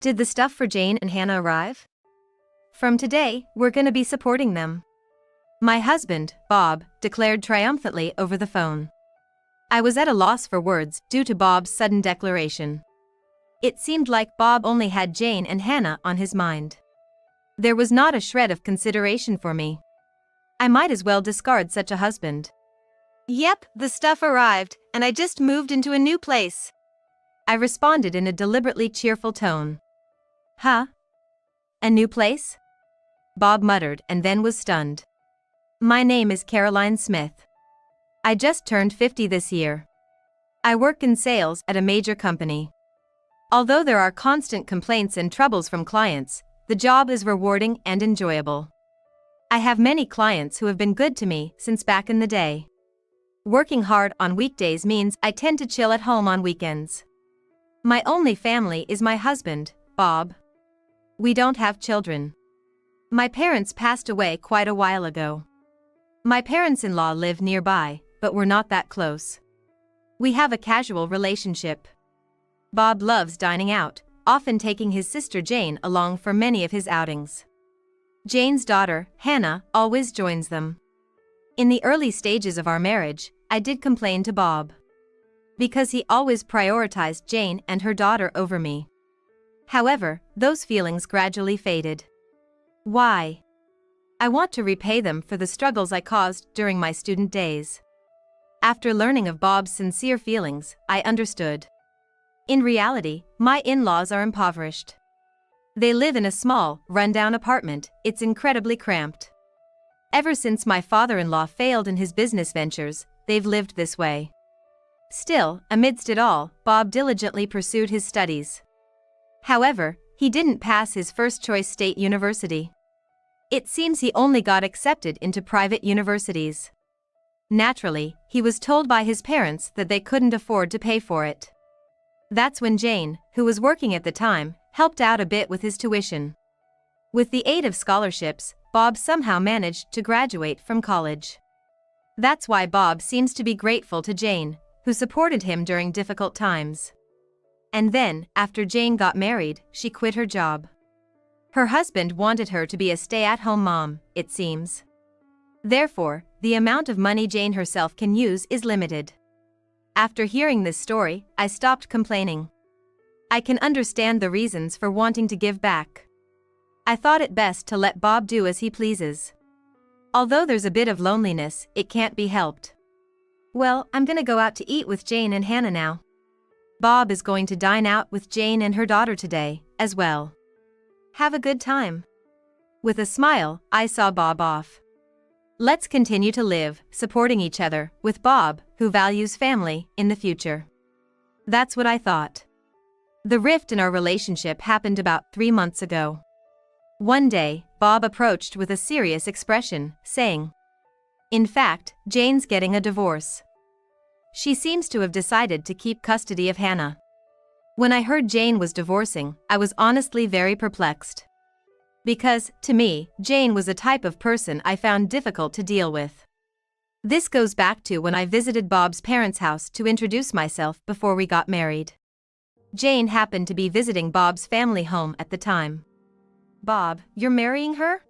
Did the stuff for Jane and Hannah arrive? From today, we're gonna be supporting them. My husband, Bob, declared triumphantly over the phone. I was at a loss for words due to Bob's sudden declaration. It seemed like Bob only had Jane and Hannah on his mind. There was not a shred of consideration for me. I might as well discard such a husband. Yep, the stuff arrived, and I just moved into a new place. I responded in a deliberately cheerful tone. Huh? A new place? Bob muttered and then was stunned. My name is Caroline Smith. I just turned 50 this year. I work in sales at a major company. Although there are constant complaints and troubles from clients, the job is rewarding and enjoyable. I have many clients who have been good to me since back in the day. Working hard on weekdays means I tend to chill at home on weekends. My only family is my husband, Bob. We don't have children. My parents passed away quite a while ago. My parents-in-law live nearby, but we're not that close. We have a casual relationship. Bob loves dining out, often taking his sister Jane along for many of his outings. Jane's daughter, Hannah, always joins them. In the early stages of our marriage, I did complain to Bob. Because he always prioritized Jane and her daughter over me. However, those feelings gradually faded. Why? I want to repay them for the struggles I caused during my student days. After learning of Bob's sincere feelings, I understood. In reality, my in-laws are impoverished. They live in a small, run-down apartment. It's incredibly cramped. Ever since my father-in-law failed in his business ventures, they've lived this way. Still, amidst it all, Bob diligently pursued his studies. However, he didn't pass his first-choice state university. It seems he only got accepted into private universities. Naturally, he was told by his parents that they couldn't afford to pay for it. That's when Jane, who was working at the time, helped out a bit with his tuition. With the aid of scholarships, Bob somehow managed to graduate from college. That's why Bob seems to be grateful to Jane, who supported him during difficult times. And then, after Jane got married, she quit her job. Her husband wanted her to be a stay-at-home mom, it seems. Therefore, the amount of money Jane herself can use is limited. After hearing this story, I stopped complaining. I can understand the reasons for wanting to give back. I thought it best to let Bob do as he pleases. Although there's a bit of loneliness, it can't be helped. Well, I'm gonna go out to eat with Jane and Hannah now. Bob is going to dine out with Jane and her daughter today, as well. Have a good time. With a smile, I saw Bob off. Let's continue to live, supporting each other, with Bob, who values family, in the future. That's what I thought. The rift in our relationship happened about 3 months ago. One day, Bob approached with a serious expression, saying, "In fact, Jane's getting a divorce. She seems to have decided to keep custody of Hannah." When I heard Jane was divorcing, I was honestly very perplexed. Because, to me, Jane was a type of person I found difficult to deal with. This goes back to when I visited Bob's parents' house to introduce myself before we got married. Jane happened to be visiting Bob's family home at the time. "Bob, you're marrying her?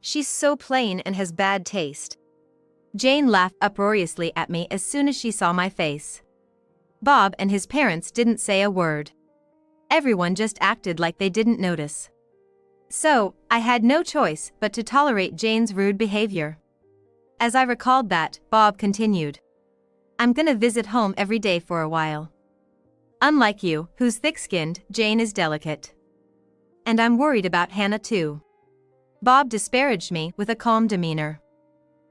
She's so plain and has bad taste." Jane laughed uproariously at me as soon as she saw my face. Bob and his parents didn't say a word. Everyone just acted like they didn't notice. So, I had no choice but to tolerate Jane's rude behavior. As I recalled that, Bob continued, "I'm gonna visit home every day for a while. Unlike you, who's thick-skinned, Jane is delicate. And I'm worried about Hannah too." Bob disparaged me with a calm demeanor.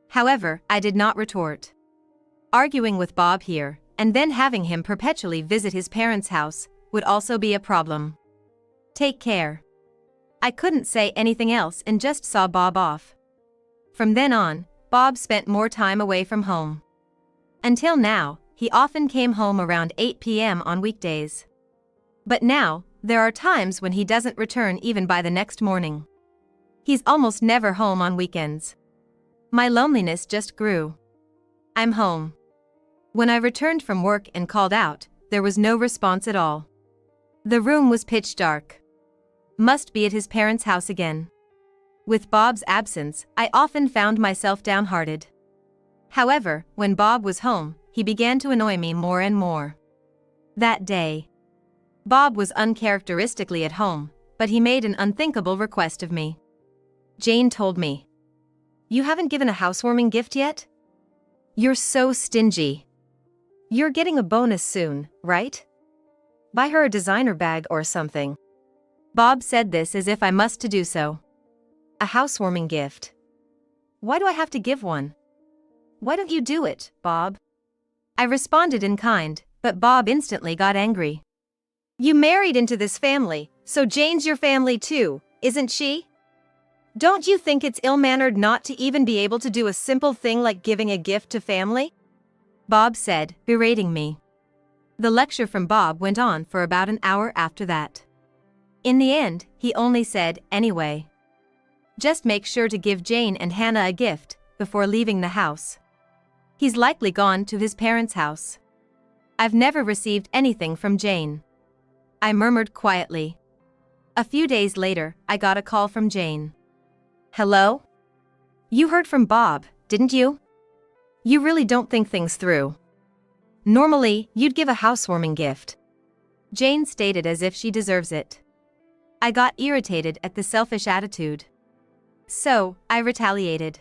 However, I did not retort. Arguing with Bob here, and then having him perpetually visit his parents' house, would also be a problem. Take care. I couldn't say anything else and just saw Bob off. From then on, Bob spent more time away from home. Until now, he often came home around 8 p.m. on weekdays. But now, there are times when he doesn't return even by the next morning. He's almost never home on weekends. My loneliness just grew. "I'm home." When I returned from work and called out, there was no response at all. The room was pitch dark. Must be at his parents' house again. With Bob's absence, I often found myself downhearted. However, when Bob was home, he began to annoy me more and more. That day, Bob was uncharacteristically at home, but he made an unthinkable request of me. Jane told me, "You haven't given a housewarming gift yet? You're so stingy. You're getting a bonus soon, right? Buy her a designer bag or something." Bob said this as if I must to do so. A housewarming gift. Why do I have to give one? Why don't you do it, Bob? I responded in kind, but Bob instantly got angry. You married into this family, so Jane's your family too, isn't she? Don't you think it's ill-mannered not to even be able to do a simple thing like giving a gift to family? Bob said, berating me. The lecture from Bob went on for about an hour after that. In the end, he only said, anyway, just make sure to give Jane and Hannah a gift before leaving the house. He's likely gone to his parents' house. I've never received anything from Jane. I murmured quietly. A few days later, I got a call from Jane. Hello? You heard from Bob, didn't you? You really don't think things through. Normally, you'd give a housewarming gift. Jane stated as if she deserves it. I got irritated at the selfish attitude. So, I retaliated.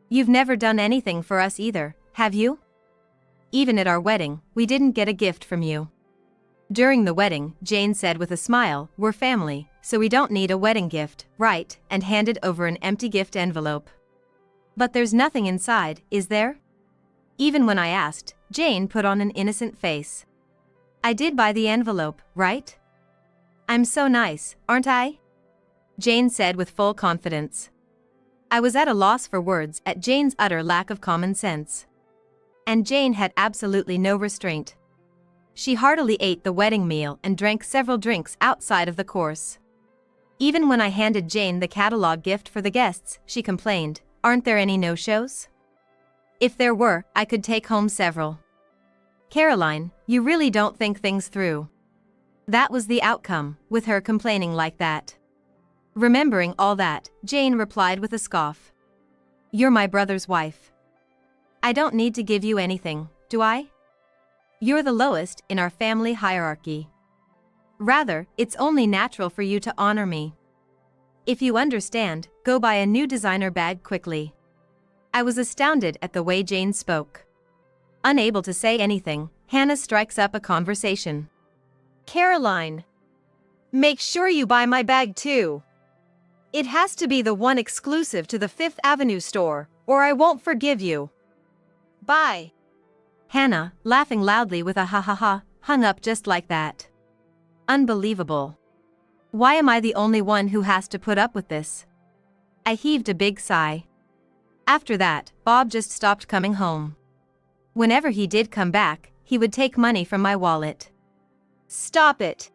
You've never done anything for us either, have you? Even at our wedding, we didn't get a gift from you. During the wedding, Jane said with a smile, we're family, so we don't need a wedding gift, right? And handed over an empty gift envelope. But there's nothing inside, is there? Even when I asked, Jane put on an innocent face. I did buy the envelope, right? I'm so nice, aren't I? Jane said with full confidence. I was at a loss for words at Jane's utter lack of common sense. And Jane had absolutely no restraint. She heartily ate the wedding meal and drank several drinks outside of the course. Even when I handed Jane the catalog gift for the guests, she complained, aren't there any no-shows? If there were, I could take home several. Caroline, you really don't think things through. That was the outcome, with her complaining like that. Remembering all that, Jane replied with a scoff. You're my brother's wife. I don't need to give you anything, do I? You're the lowest in our family hierarchy. Rather, it's only natural for you to honor me. If you understand, go buy a new designer bag quickly. I was astounded at the way Jane spoke. Unable to say anything, Hannah strikes up a conversation. Caroline, make sure you buy my bag too. It has to be the one exclusive to the Fifth Avenue store, or I won't forgive you. Bye. Hannah, laughing loudly with a ha ha ha, hung up just like that. Unbelievable. Why am I the only one who has to put up with this? I heaved a big sigh. After that, Bob just stopped coming home. Whenever he did come back, he would take money from my wallet. Stop it!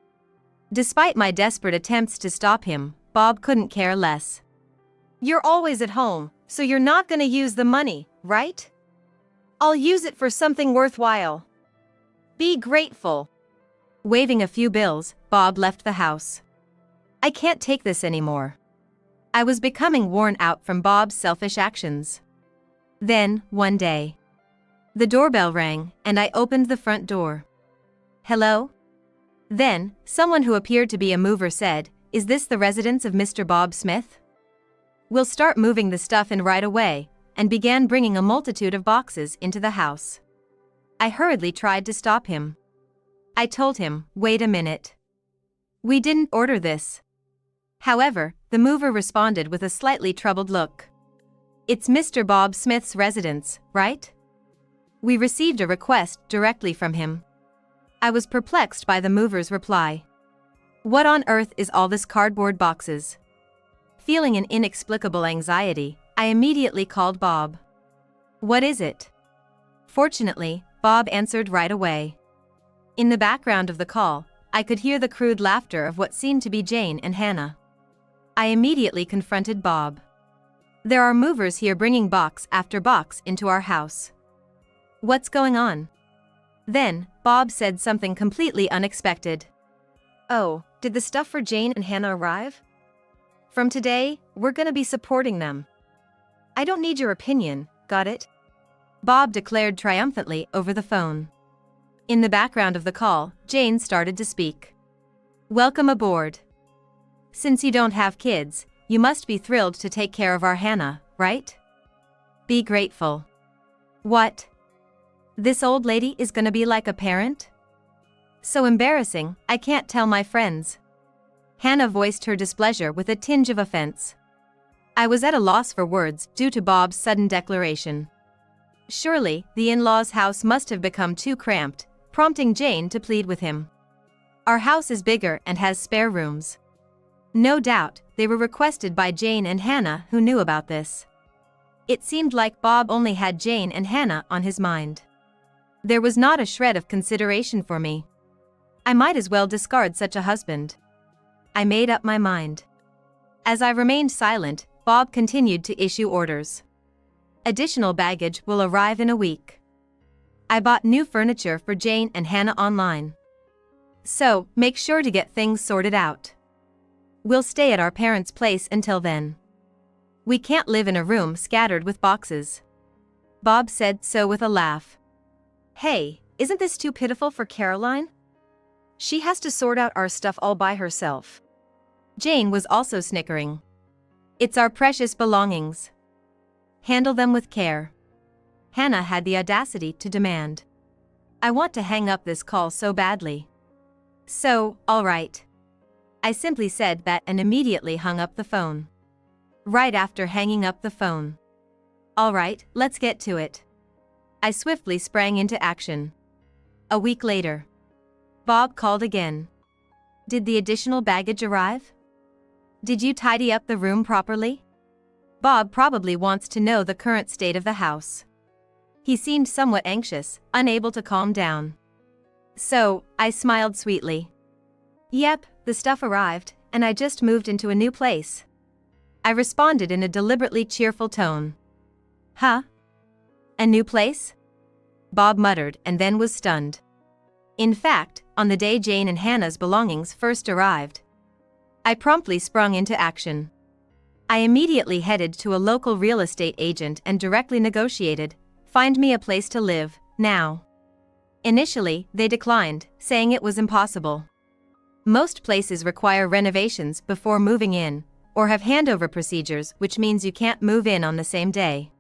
Despite my desperate attempts to stop him, Bob couldn't care less. You're always at home, so you're not gonna use the money, right? I'll use it for something worthwhile. Be grateful. Waving a few bills, Bob left the house. I can't take this anymore. I was becoming worn out from Bob's selfish actions. Then, one day, the doorbell rang, and I opened the front door. Hello? Then, someone who appeared to be a mover said, is this the residence of Mr. Bob Smith? We'll start moving the stuff in right away, and began bringing a multitude of boxes into the house. I hurriedly tried to stop him. I told him, wait a minute. We didn't order this. However, the mover responded with a slightly troubled look. It's Mr. Bob Smith's residence, right? We received a request directly from him. I was perplexed by the mover's reply. What on earth is all this cardboard boxes? Feeling an inexplicable anxiety, I immediately called Bob. What is it? Fortunately, Bob answered right away. In the background of the call, I could hear the crude laughter of what seemed to be Jane and Hannah. I immediately confronted Bob. There are movers here bringing box after box into our house. What's going on? Then, Bob said something completely unexpected. Oh, did the stuff for Jane and Hannah arrive? From today, we're gonna be supporting them. I don't need your opinion, got it? Bob declared triumphantly over the phone. In the background of the call, Jane started to speak. Welcome aboard. Since you don't have kids, you must be thrilled to take care of our Hannah, right? Be grateful. What? This old lady is gonna be like a parent? So embarrassing, I can't tell my friends. Hannah voiced her displeasure with a tinge of offense. I was at a loss for words due to Bob's sudden declaration. Surely, the in-laws' house must have become too cramped, prompting Jane to plead with him. Our house is bigger and has spare rooms. No doubt, they were requested by Jane and Hannah, who knew about this. It seemed like Bob only had Jane and Hannah on his mind. There was not a shred of consideration for me. I might as well discard such a husband. I made up my mind. As I remained silent, Bob continued to issue orders. Additional baggage will arrive in a week. I bought new furniture for Jane and Hannah online. So, make sure to get things sorted out. We'll stay at our parents' place until then. We can't live in a room scattered with boxes. Bob said so with a laugh. Hey, isn't this too pitiful for Caroline? She has to sort out our stuff all by herself. Jane was also snickering. It's our precious belongings. Handle them with care. Hannah had the audacity to demand. I want to hang up this call so badly. So, all right. I simply said that and immediately hung up the phone. Right after hanging up the phone. All right, let's get to it. I swiftly sprang into action. A week later. Bob called again. Did the additional baggage arrive? Did you tidy up the room properly? Bob probably wants to know the current state of the house. He seemed somewhat anxious, unable to calm down. So, I smiled sweetly. Yep, the stuff arrived, and I just moved into a new place. I responded in a deliberately cheerful tone. Huh? A new place? Bob muttered and then was stunned. In fact, on the day Jane and Hannah's belongings first arrived, I promptly sprung into action. I immediately headed to a local real estate agent and directly negotiated, find me a place to live, now. Initially, they declined, saying it was impossible. Most places require renovations before moving in, or have handover procedures, which means you can't move in on the same day.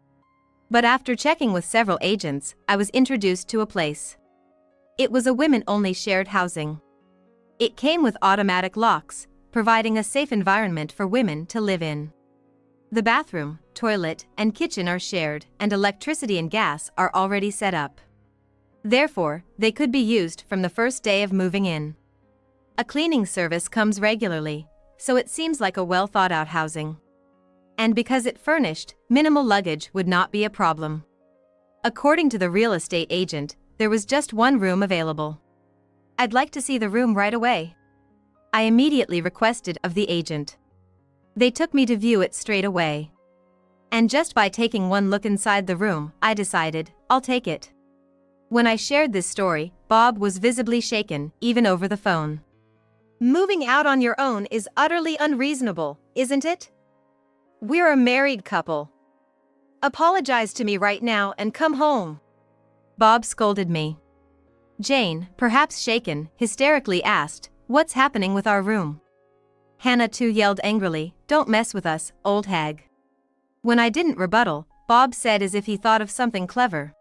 But after checking with several agents, I was introduced to a place. It was a women-only shared housing. It came with automatic locks, providing a safe environment for women to live in. The bathroom, toilet, and kitchen are shared, and electricity and gas are already set up. Therefore, they could be used from the first day of moving in. A cleaning service comes regularly, so it seems like a well-thought-out housing. And because it furnished, minimal luggage would not be a problem. According to the real estate agent, there was just one room available. I'd like to see the room right away. I immediately requested of the agent. They took me to view it straight away. And just by taking one look inside the room, I decided, I'll take it. When I shared this story, Bob was visibly shaken, even over the phone. Moving out on your own is utterly unreasonable, isn't it? We're a married couple. Apologize to me right now and come home. Bob scolded me. Jane, perhaps shaken, hysterically asked, what's happening with our room? Hannah too yelled angrily, don't mess with us, old hag. When I didn't rebuttal, Bob said as if he thought of something clever.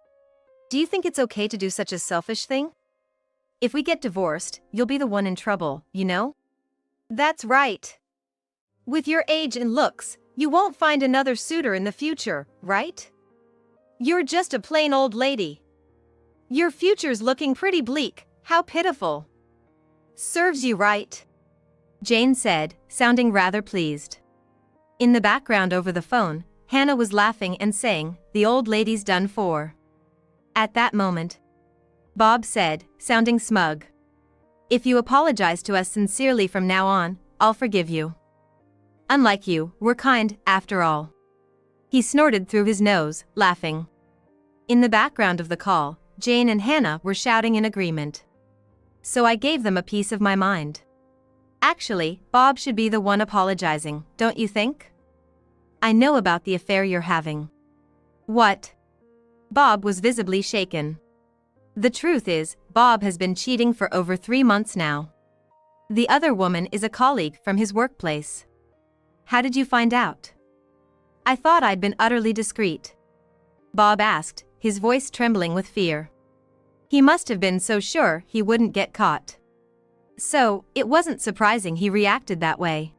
Do you think it's okay to do such a selfish thing? If we get divorced, you'll be the one in trouble, you know? That's right. With your age and looks, you won't find another suitor in the future, right? You're just a plain old lady. Your future's looking pretty bleak, how pitiful. Serves you right, Jane said, sounding rather pleased. In the background over the phone, Hannah was laughing and saying, the old lady's done for. At that moment, Bob said, sounding smug, if you apologize to us sincerely from now on, I'll forgive you. Unlike you, we're kind, after all. He snorted through his nose, laughing. In the background of the call, Jane and Hannah were shouting in agreement. So I gave them a piece of my mind. Actually, Bob should be the one apologizing, don't you think? I know about the affair you're having. What? Bob was visibly shaken. The truth is, Bob has been cheating for over 3 months now. The other woman is a colleague from his workplace. How did you find out? I thought I'd been utterly discreet. Bob asked, his voice trembling with fear. He must have been so sure he wouldn't get caught. So, it wasn't surprising he reacted that way.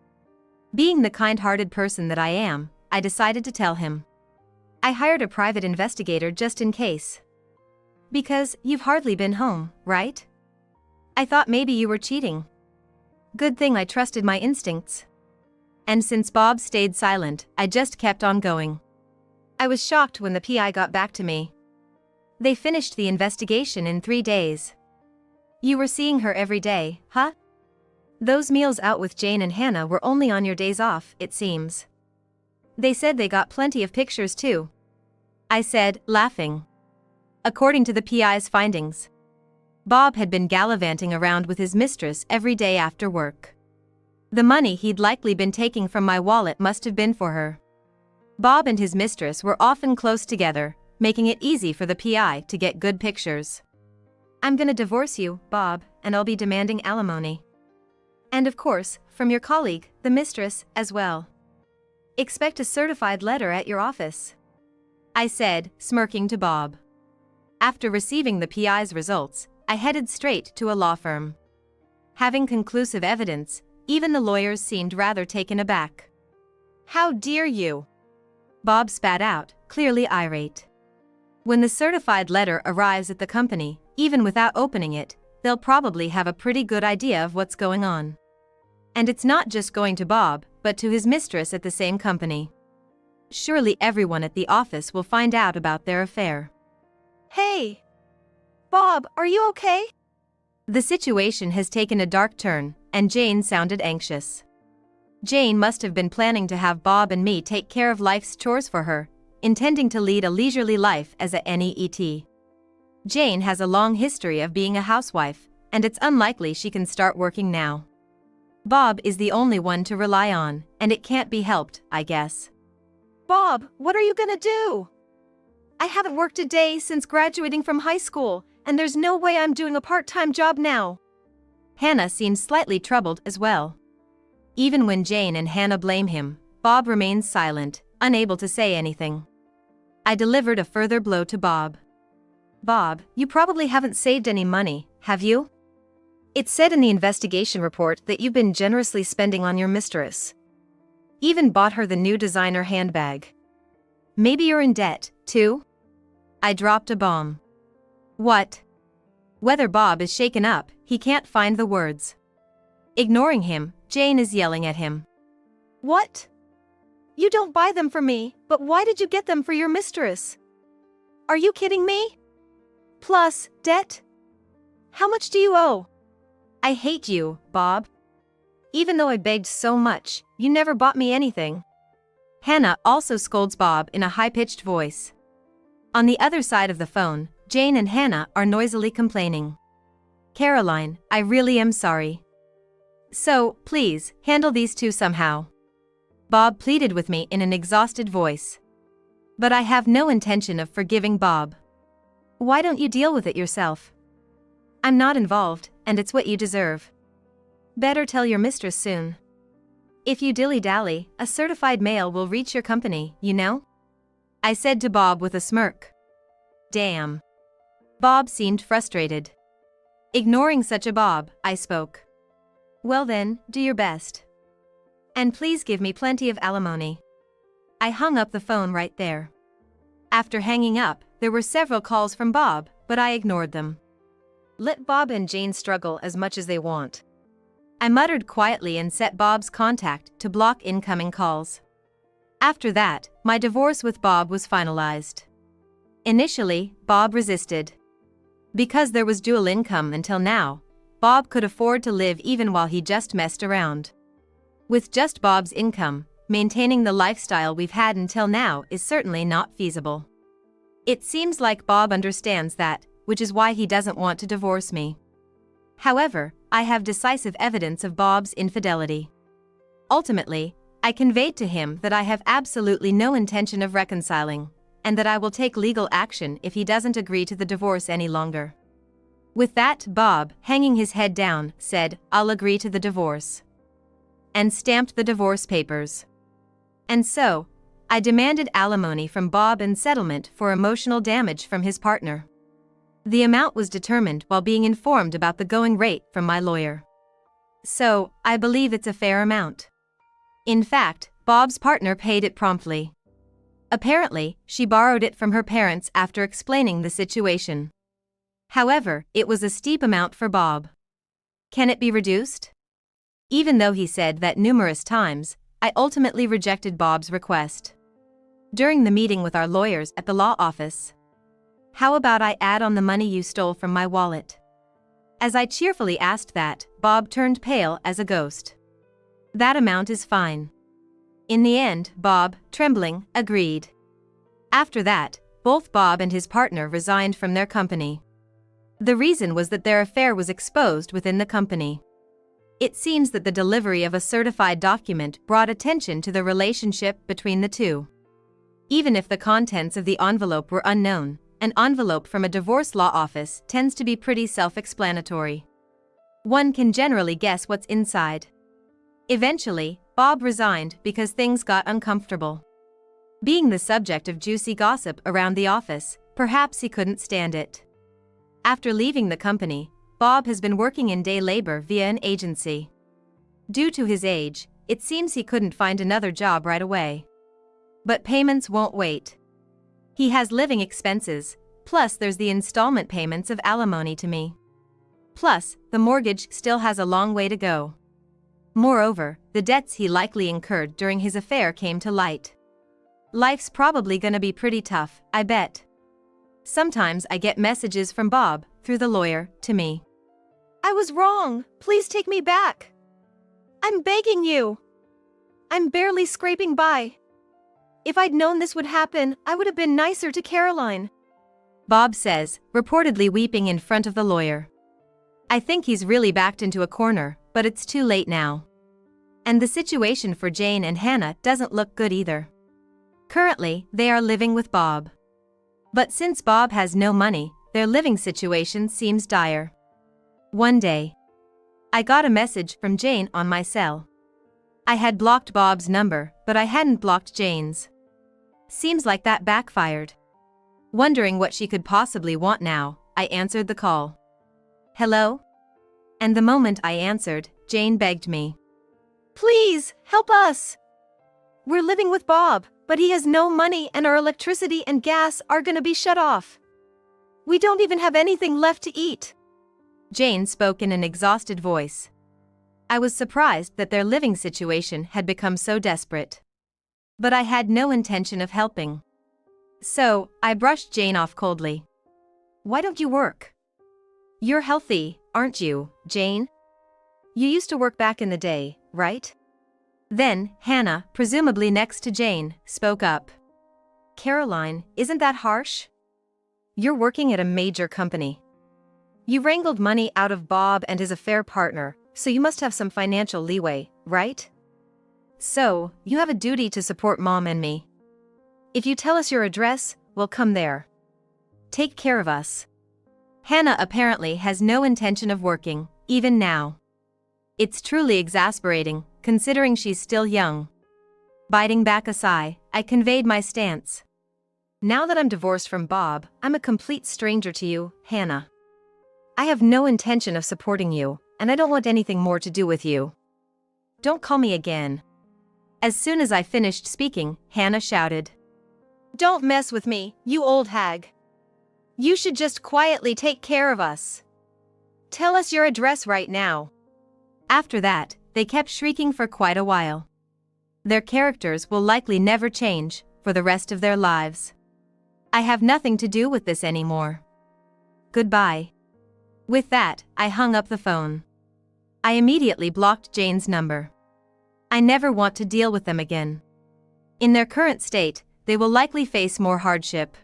Being the kind-hearted person that I am, I decided to tell him. I hired a private investigator just in case. Because you've hardly been home, right? I thought maybe you were cheating. Good thing I trusted my instincts. And since Bob stayed silent, I just kept on going. I was shocked when the PI got back to me. They finished the investigation in 3 days. You were seeing her every day, huh? Those meals out with Jane and Hannah were only on your days off, it seems. They said they got plenty of pictures too. I said, laughing. According to the PI's findings, Bob had been gallivanting around with his mistress every day after work. The money he'd likely been taking from my wallet must have been for her. Bob and his mistress were often close together, making it easy for the PI to get good pictures. I'm gonna divorce you, Bob, and I'll be demanding alimony. And of course, from your colleague, the mistress, as well. Expect a certified letter at your office. I said, smirking to Bob. After receiving the PI's results, I headed straight to a law firm. Having conclusive evidence, even the lawyers seemed rather taken aback. How dare you? Bob spat out, clearly irate. When the certified letter arrives at the company, even without opening it, they'll probably have a pretty good idea of what's going on. And it's not just going to Bob, but to his mistress at the same company. Surely everyone at the office will find out about their affair. Hey! Bob, are you okay? The situation has taken a dark turn, and Jane sounded anxious. Jane must have been planning to have Bob and me take care of life's chores for her, intending to lead a leisurely life as a NEET. Jane has a long history of being a housewife, and it's unlikely she can start working now. Bob is the only one to rely on, and it can't be helped, I guess. Bob, what are you gonna do? I haven't worked a day since graduating from high school, and there's no way I'm doing a part-time job now. Hannah seems slightly troubled as well. Even when Jane and Hannah blame him, Bob remains silent, unable to say anything. I delivered a further blow to Bob. Bob, you probably haven't saved any money, have you? It said in the investigation report that you've been generously spending on your mistress. Even bought her the new designer handbag. Maybe you're in debt, too? I dropped a bomb. What? Whether Bob is shaken up, he can't find the words. Ignoring him, Jane is yelling at him. What? You don't buy them for me, but why did you get them for your mistress? Are you kidding me? Plus, debt? How much do you owe? I hate you, Bob. Even though I begged so much, you never bought me anything. Hannah also scolds Bob in a high-pitched voice. On the other side of the phone, Jane and Hannah are noisily complaining. Caroline, I really am sorry. So, please, handle these two somehow. Bob pleaded with me in an exhausted voice. But I have no intention of forgiving Bob. Why don't you deal with it yourself? I'm not involved, and it's what you deserve. Better tell your mistress soon. If you dilly-dally, a certified mail will reach your company, you know? I said to Bob with a smirk. Damn. Bob seemed frustrated. Ignoring such a Bob, I spoke. Well then, do your best. And please give me plenty of alimony. I hung up the phone right there. After hanging up, there were several calls from Bob, but I ignored them. Let Bob and Jane struggle as much as they want. I muttered quietly and set Bob's contact to block incoming calls. After that, my divorce with Bob was finalized. Initially, Bob resisted. Because there was dual income until now, Bob could afford to live even while he just messed around. With just Bob's income, maintaining the lifestyle we've had until now is certainly not feasible. It seems like Bob understands that, which is why he doesn't want to divorce me. However, I have decisive evidence of Bob's infidelity. Ultimately, I conveyed to him that I have absolutely no intention of reconciling, and that I will take legal action if he doesn't agree to the divorce any longer. With that, Bob, hanging his head down, said, "I'll agree to the divorce," and stamped the divorce papers. And so, I demanded alimony from Bob and settlement for emotional damage from his partner. The amount was determined while being informed about the going rate from my lawyer. So, I believe it's a fair amount. In fact, Bob's partner paid it promptly. Apparently, she borrowed it from her parents after explaining the situation. However, it was a steep amount for Bob. Can it be reduced? Even though he said that numerous times, I ultimately rejected Bob's request. During the meeting with our lawyers at the law office, "How about I add on the money you stole from my wallet?" As I cheerfully asked that, Bob turned pale as a ghost. "That amount is fine." In the end, Bob, trembling, agreed. After that, both Bob and his partner resigned from their company. The reason was that their affair was exposed within the company. It seems that the delivery of a certified document brought attention to the relationship between the two. Even if the contents of the envelope were unknown, an envelope from a divorce law office tends to be pretty self-explanatory. One can generally guess what's inside. Eventually, Bob resigned because things got uncomfortable. Being the subject of juicy gossip around the office, perhaps he couldn't stand it. After leaving the company, Bob has been working in day labor via an agency. Due to his age, it seems he couldn't find another job right away. But payments won't wait. He has living expenses, plus there's the installment payments of alimony to me. Plus, the mortgage still has a long way to go. Moreover, the debts he likely incurred during his affair came to light. Life's probably gonna be pretty tough, I bet. Sometimes I get messages from Bob, through the lawyer, to me. "I was wrong, please take me back. I'm begging you. I'm barely scraping by. If I'd known this would happen, I would have been nicer to Caroline," Bob says, reportedly weeping in front of the lawyer. I think he's really backed into a corner, but it's too late now. And the situation for Jane and Hannah doesn't look good either. Currently, they are living with Bob. But since Bob has no money, their living situation seems dire. One day, I got a message from Jane on my cell. I had blocked Bob's number, but I hadn't blocked Jane's. Seems like that backfired. Wondering what she could possibly want now, I answered the call. "Hello?" And the moment I answered, Jane begged me. "Please, help us. We're living with Bob, but he has no money and our electricity and gas are gonna be shut off. We don't even have anything left to eat." Jane spoke in an exhausted voice. I was surprised that their living situation had become so desperate. But I had no intention of helping. So, I brushed Jane off coldly. "Why don't you work? You're healthy, aren't you, Jane? You used to work back in the day, right?" Then, Hannah, presumably next to Jane, spoke up. "Caroline, isn't that harsh? You're working at a major company. You wrangled money out of Bob and his affair partner, so you must have some financial leeway, right? So, you have a duty to support Mom and me. If you tell us your address, we'll come there. Take care of us." Hannah apparently has no intention of working, even now. It's truly exasperating, considering she's still young. Biting back a sigh, I conveyed my stance. "Now that I'm divorced from Bob, I'm a complete stranger to you, Hannah. I have no intention of supporting you, and I don't want anything more to do with you. Don't call me again." As soon as I finished speaking, Hannah shouted, "Don't mess with me, you old hag. You should just quietly take care of us. Tell us your address right now." After that, they kept shrieking for quite a while. Their characters will likely never change, for the rest of their lives. I have nothing to do with this anymore. Goodbye. With that, I hung up the phone. I immediately blocked Jane's number. I never want to deal with them again. In their current state, they will likely face more hardship.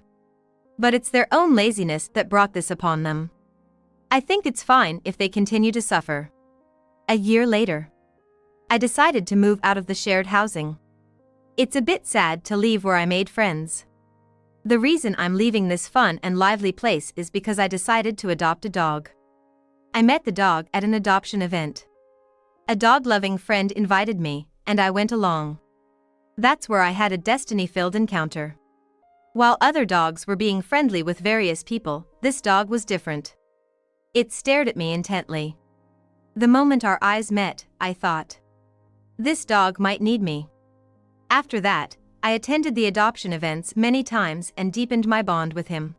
But it's their own laziness that brought this upon them. I think it's fine if they continue to suffer. A year later, I decided to move out of the shared housing. It's a bit sad to leave where I made friends. The reason I'm leaving this fun and lively place is because I decided to adopt a dog. I met the dog at an adoption event. A dog-loving friend invited me, and I went along. That's where I had a destiny-filled encounter. While other dogs were being friendly with various people, this dog was different. It stared at me intently. The moment our eyes met, I thought, this dog might need me. After that, I attended the adoption events many times and deepened my bond with him.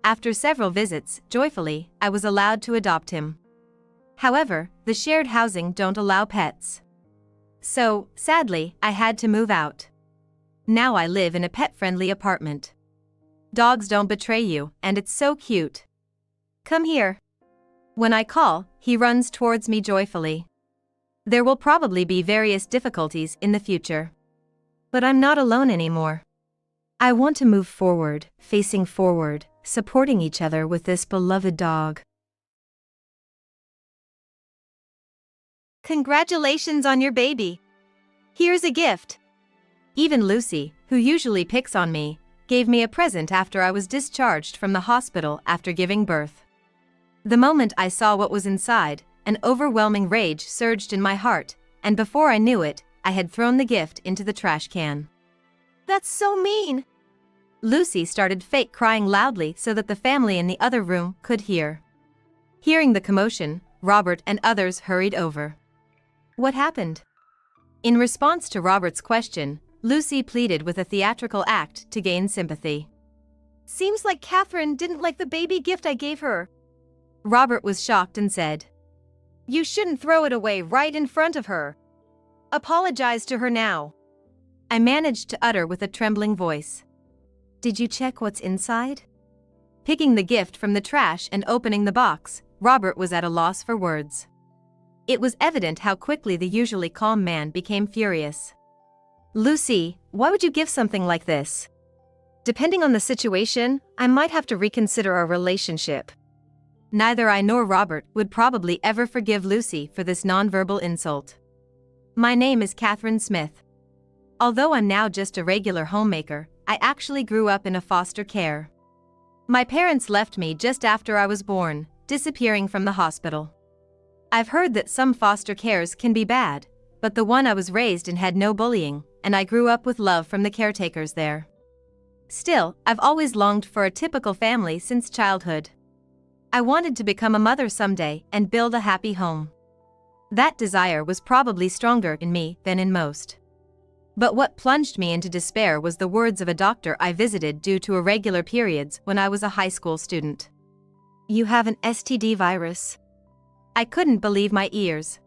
After several visits, joyfully, I was allowed to adopt him. However, the shared housing don't allow pets. So, sadly, I had to move out. Now I live in a pet-friendly apartment. Dogs don't betray you, and it's so cute. Come here. When I call, he runs towards me joyfully. There will probably be various difficulties in the future. But I'm not alone anymore. I want to move forward, facing forward, supporting each other with this beloved dog. Congratulations on your baby. Here's a gift. Even Lucy, who usually picks on me, gave me a present after I was discharged from the hospital after giving birth. The moment I saw what was inside, an overwhelming rage surged in my heart, and before I knew it, I had thrown the gift into the trash can. That's so mean! Lucy started fake crying loudly so that the family in the other room could hear. Hearing the commotion, Robert and others hurried over. What happened? In response to Robert's question, Lucy pleaded with a theatrical act to gain sympathy. Seems like Catherine didn't like the baby gift I gave her. Robert was shocked and said, You shouldn't throw it away right in front of her. Apologize to her now. I managed to utter with a trembling voice. Did you check what's inside? Picking the gift from the trash and opening the box, Robert was at a loss for words. It was evident how quickly the usually calm man became furious. Lucy, why would you give something like this? Depending on the situation, I might have to reconsider our relationship. Neither I nor Robert would probably ever forgive Lucy for this nonverbal insult. My name is Catherine Smith. Although I'm now just a regular homemaker, I actually grew up in a foster care. My parents left me just after I was born, disappearing from the hospital. I've heard that some foster cares can be bad, but the one I was raised in had no bullying, and I grew up with love from the caretakers there. Still, I've always longed for a typical family since childhood. I wanted to become a mother someday and build a happy home. That desire was probably stronger in me than in most. But what plunged me into despair was the words of a doctor I visited due to irregular periods when I was a high school student. You have an STD virus. I couldn't believe my ears.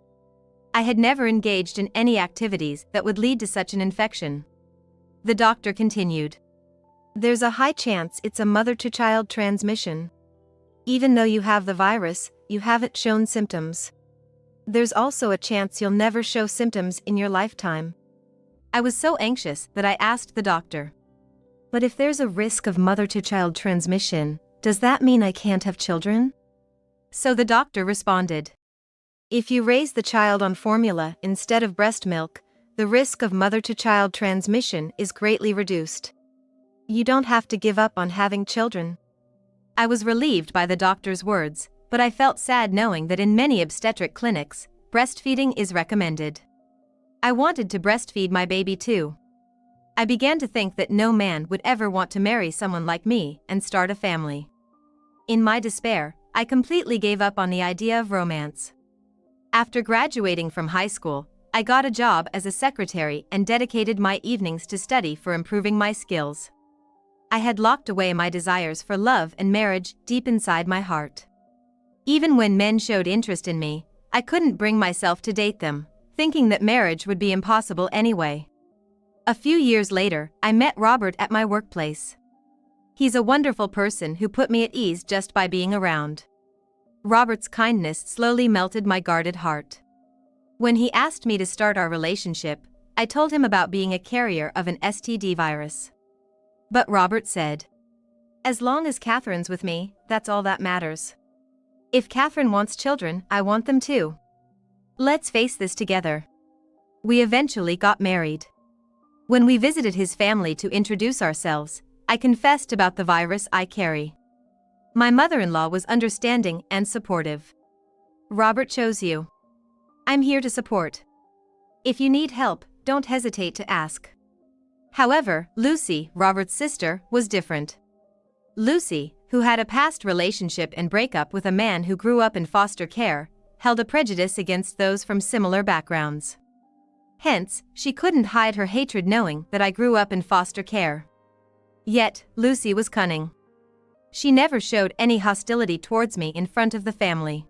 I had never engaged in any activities that would lead to such an infection. The doctor continued. There's a high chance it's a mother-to-child transmission. Even though you have the virus, you haven't shown symptoms. There's also a chance you'll never show symptoms in your lifetime. I was so anxious that I asked the doctor. But if there's a risk of mother-to-child transmission, does that mean I can't have children? So the doctor responded. If you raise the child on formula instead of breast milk, the risk of mother-to-child transmission is greatly reduced. You don't have to give up on having children. I was relieved by the doctor's words, but I felt sad knowing that in many obstetric clinics, breastfeeding is recommended. I wanted to breastfeed my baby too. I began to think that no man would ever want to marry someone like me and start a family. In my despair, I completely gave up on the idea of romance. After graduating from high school, I got a job as a secretary and dedicated my evenings to study for improving my skills. I had locked away my desires for love and marriage deep inside my heart. Even when men showed interest in me, I couldn't bring myself to date them, thinking that marriage would be impossible anyway. A few years later, I met Robert at my workplace. He's a wonderful person who put me at ease just by being around. Robert's kindness slowly melted my guarded heart. When he asked me to start our relationship, I told him about being a carrier of an STD virus. But Robert said, as long as Catherine's with me, that's all that matters. If Catherine wants children, I want them too. Let's face this together. We eventually got married. When we visited his family to introduce ourselves, I confessed about the virus I carry. My mother-in-law was understanding and supportive. Robert chose you. I'm here to support. If you need help, don't hesitate to ask. However, Lucy, Robert's sister, was different. Lucy, who had a past relationship and breakup with a man who grew up in foster care, held a prejudice against those from similar backgrounds. Hence, she couldn't hide her hatred knowing that I grew up in foster care. Yet, Lucy was cunning. She never showed any hostility towards me in front of the family.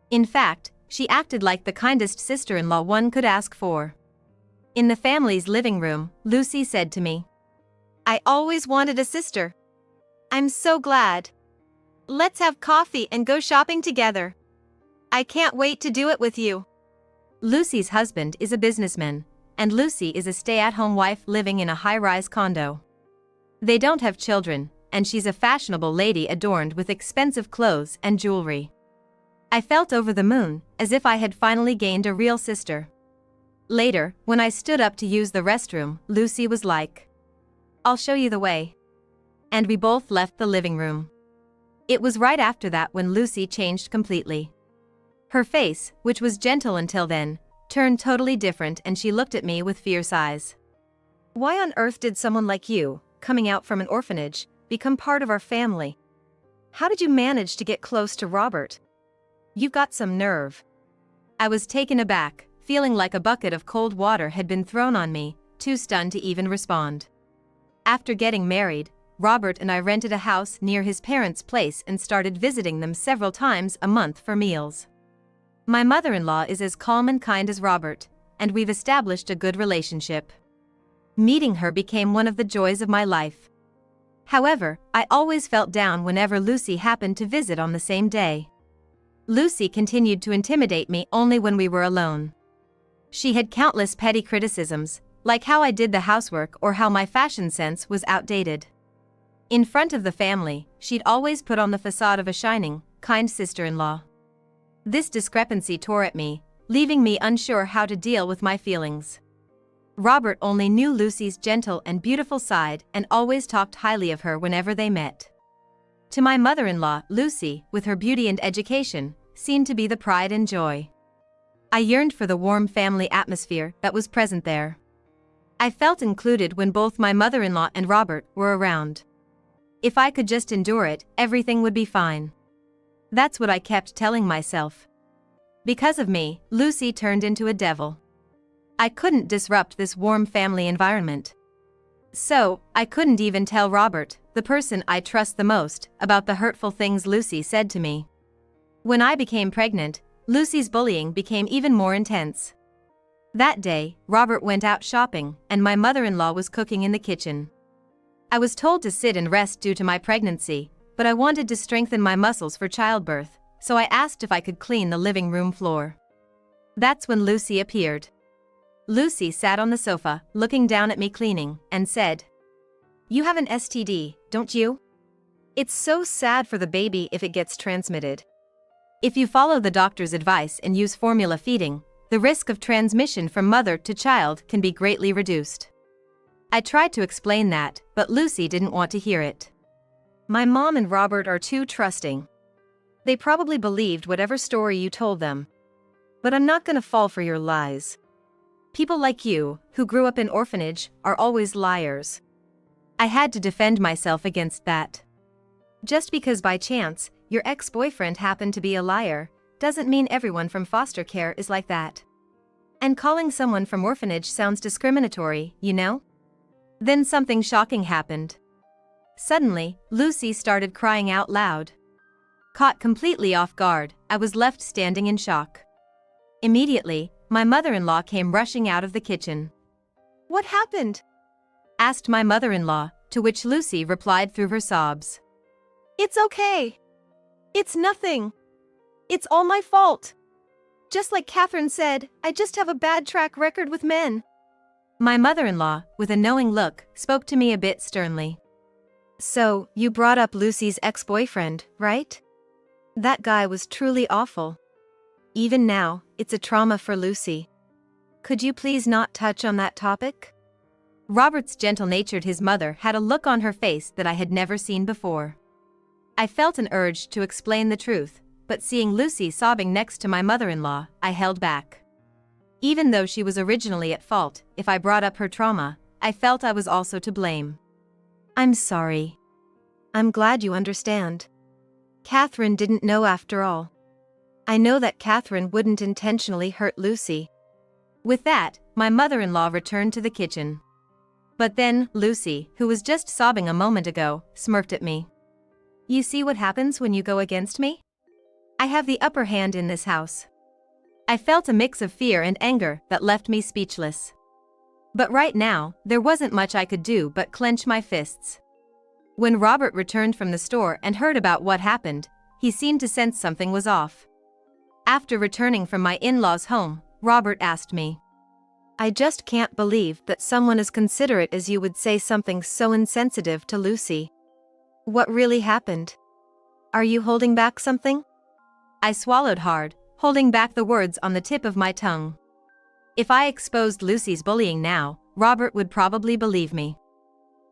In fact, she acted like the kindest sister-in-law one could ask for. In the family's living room, Lucy said to me, "I always wanted a sister. I'm so glad. Let's have coffee and go shopping together. I can't wait to do it with you." Lucy's husband is a businessman, and Lucy is a stay-at-home wife living in a high-rise condo. They don't have children, and she's a fashionable lady adorned with expensive clothes and jewelry. I felt over the moon, as if I had finally gained a real sister. Later, when I stood up to use the restroom, Lucy was like, "I'll show you the way." And we both left the living room. It was right after that when Lucy changed completely. Her face, which was gentle until then, turned totally different and she looked at me with fierce eyes. "Why on earth did someone like you, coming out from an orphanage, become part of our family? How did you manage to get close to Robert? You've got some nerve." I was taken aback, feeling like a bucket of cold water had been thrown on me, too stunned to even respond. After getting married, Robert and I rented a house near his parents' place and started visiting them several times a month for meals. My mother-in-law is as calm and kind as Robert, and we've established a good relationship. Meeting her became one of the joys of my life. However, I always felt down whenever Lucy happened to visit on the same day. Lucy continued to intimidate me only when we were alone. She had countless petty criticisms, like how I did the housework or how my fashion sense was outdated. In front of the family, she'd always put on the facade of a shining, kind sister-in-law. This discrepancy tore at me, leaving me unsure how to deal with my feelings. Robert only knew Lucy's gentle and beautiful side and always talked highly of her whenever they met. To my mother-in-law, Lucy, with her beauty and education, seemed to be the pride and joy. I yearned for the warm family atmosphere that was present there. I felt included when both my mother-in-law and Robert were around. If I could just endure it, everything would be fine. That's what I kept telling myself. Because of me, Lucy turned into a devil. I couldn't disrupt this warm family environment. So, I couldn't even tell Robert, the person I trust the most, about the hurtful things Lucy said to me. When I became pregnant, Lucy's bullying became even more intense. That day, Robert went out shopping, and my mother-in-law was cooking in the kitchen. I was told to sit and rest due to my pregnancy, but I wanted to strengthen my muscles for childbirth, so I asked if I could clean the living room floor. That's when Lucy appeared. Lucy sat on the sofa, looking down at me cleaning, and said, "You have an STD, don't you? It's so sad for the baby if it gets transmitted. If you follow the doctor's advice and use formula feeding, the risk of transmission from mother to child can be greatly reduced." I tried to explain that, but Lucy didn't want to hear it. "My mom and Robert are too trusting. They probably believed whatever story you told them. But I'm not gonna fall for your lies. People like you, who grew up in orphanage, are always liars." I had to defend myself against that. Just because by chance, your ex-boyfriend happened to be a liar, doesn't mean everyone from foster care is like that. And calling someone from orphanage sounds discriminatory, you know? Then something shocking happened. Suddenly, Lucy started crying out loud. Caught completely off guard, I was left standing in shock. Immediately, my mother-in-law came rushing out of the kitchen. "What happened?" asked my mother-in-law, to which Lucy replied through her sobs. "It's okay. It's nothing. It's all my fault. Just like Catherine said, I just have a bad track record with men." My mother-in-law, with a knowing look, spoke to me a bit sternly. "So, you brought up Lucy's ex-boyfriend, right? That guy was truly awful. Even now, it's a trauma for Lucy. Could you please not touch on that topic? Robert's gentle-natured his mother had a look on her face that I had never seen before. I felt an urge to explain the truth, but seeing Lucy sobbing next to my mother-in-law, I held back. Even though she was originally at fault, if I brought up her trauma, I felt I was also to blame. I'm sorry. I'm glad you understand. Catherine didn't know after all. I know that Catherine wouldn't intentionally hurt Lucy. With that, my mother-in-law returned to the kitchen. But then, Lucy, who was just sobbing a moment ago, smirked at me. You see what happens when you go against me? I have the upper hand in this house. I felt a mix of fear and anger that left me speechless. But right now, there wasn't much I could do but clench my fists. When Robert returned from the store and heard about what happened, he seemed to sense something was off. After returning from my in-laws' home, Robert asked me, I just can't believe that someone as considerate as you would say something so insensitive to Lucy. What really happened? Are you holding back something? I swallowed hard, holding back the words on the tip of my tongue. If I exposed Lucy's bullying now, Robert would probably believe me.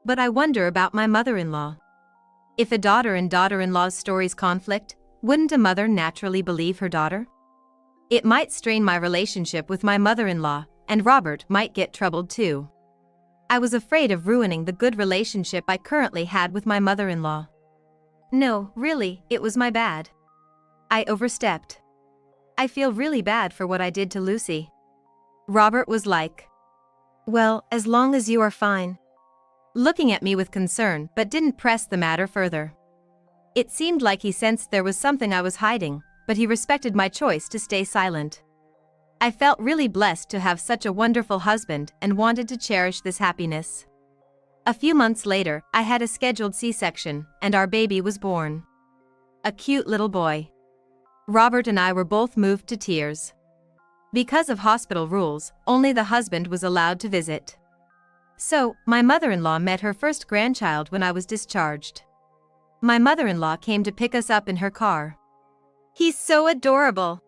But I wonder about my mother-in-law. If a daughter and daughter-in-law's stories conflict, wouldn't a mother naturally believe her daughter? It might strain my relationship with my mother-in-law, and Robert might get troubled too. I was afraid of ruining the good relationship I currently had with my mother-in-law. No, really, it was my bad. I overstepped. I feel really bad for what I did to Lucy. Robert was like, well, as long as you are fine. Looking at me with concern but didn't press the matter further. It seemed like he sensed there was something I was hiding, but he respected my choice to stay silent. I felt really blessed to have such a wonderful husband and wanted to cherish this happiness. A few months later, I had a scheduled C-section, and our baby was born. A cute little boy. Robert and I were both moved to tears. Because of hospital rules, only the husband was allowed to visit. So, my mother-in-law met her first grandchild when I was discharged. My mother-in-law came to pick us up in her car. He's so adorable.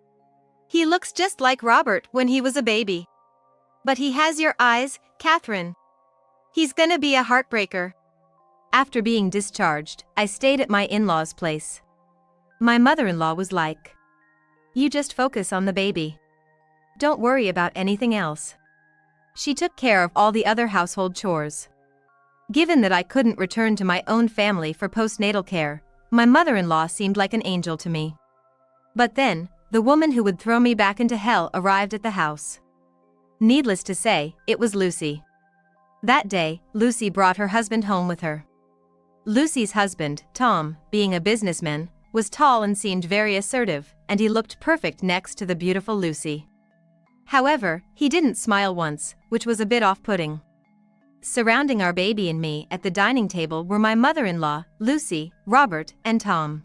He looks just like Robert when he was a baby. But he has your eyes, Catherine. He's gonna be a heartbreaker. After being discharged, I stayed at my in-laws' place. My mother-in-law was like, you just focus on the baby. Don't worry about anything else. She took care of all the other household chores. Given that I couldn't return to my own family for postnatal care, my mother-in-law seemed like an angel to me. But then, the woman who would throw me back into hell arrived at the house. Needless to say, it was Lucy. That day, Lucy brought her husband home with her. Lucy's husband, Tom, being a businessman, was tall and seemed very assertive, and he looked perfect next to the beautiful Lucy. However, he didn't smile once, which was a bit off-putting. Surrounding our baby and me at the dining table were my mother-in-law, Lucy, Robert, and Tom.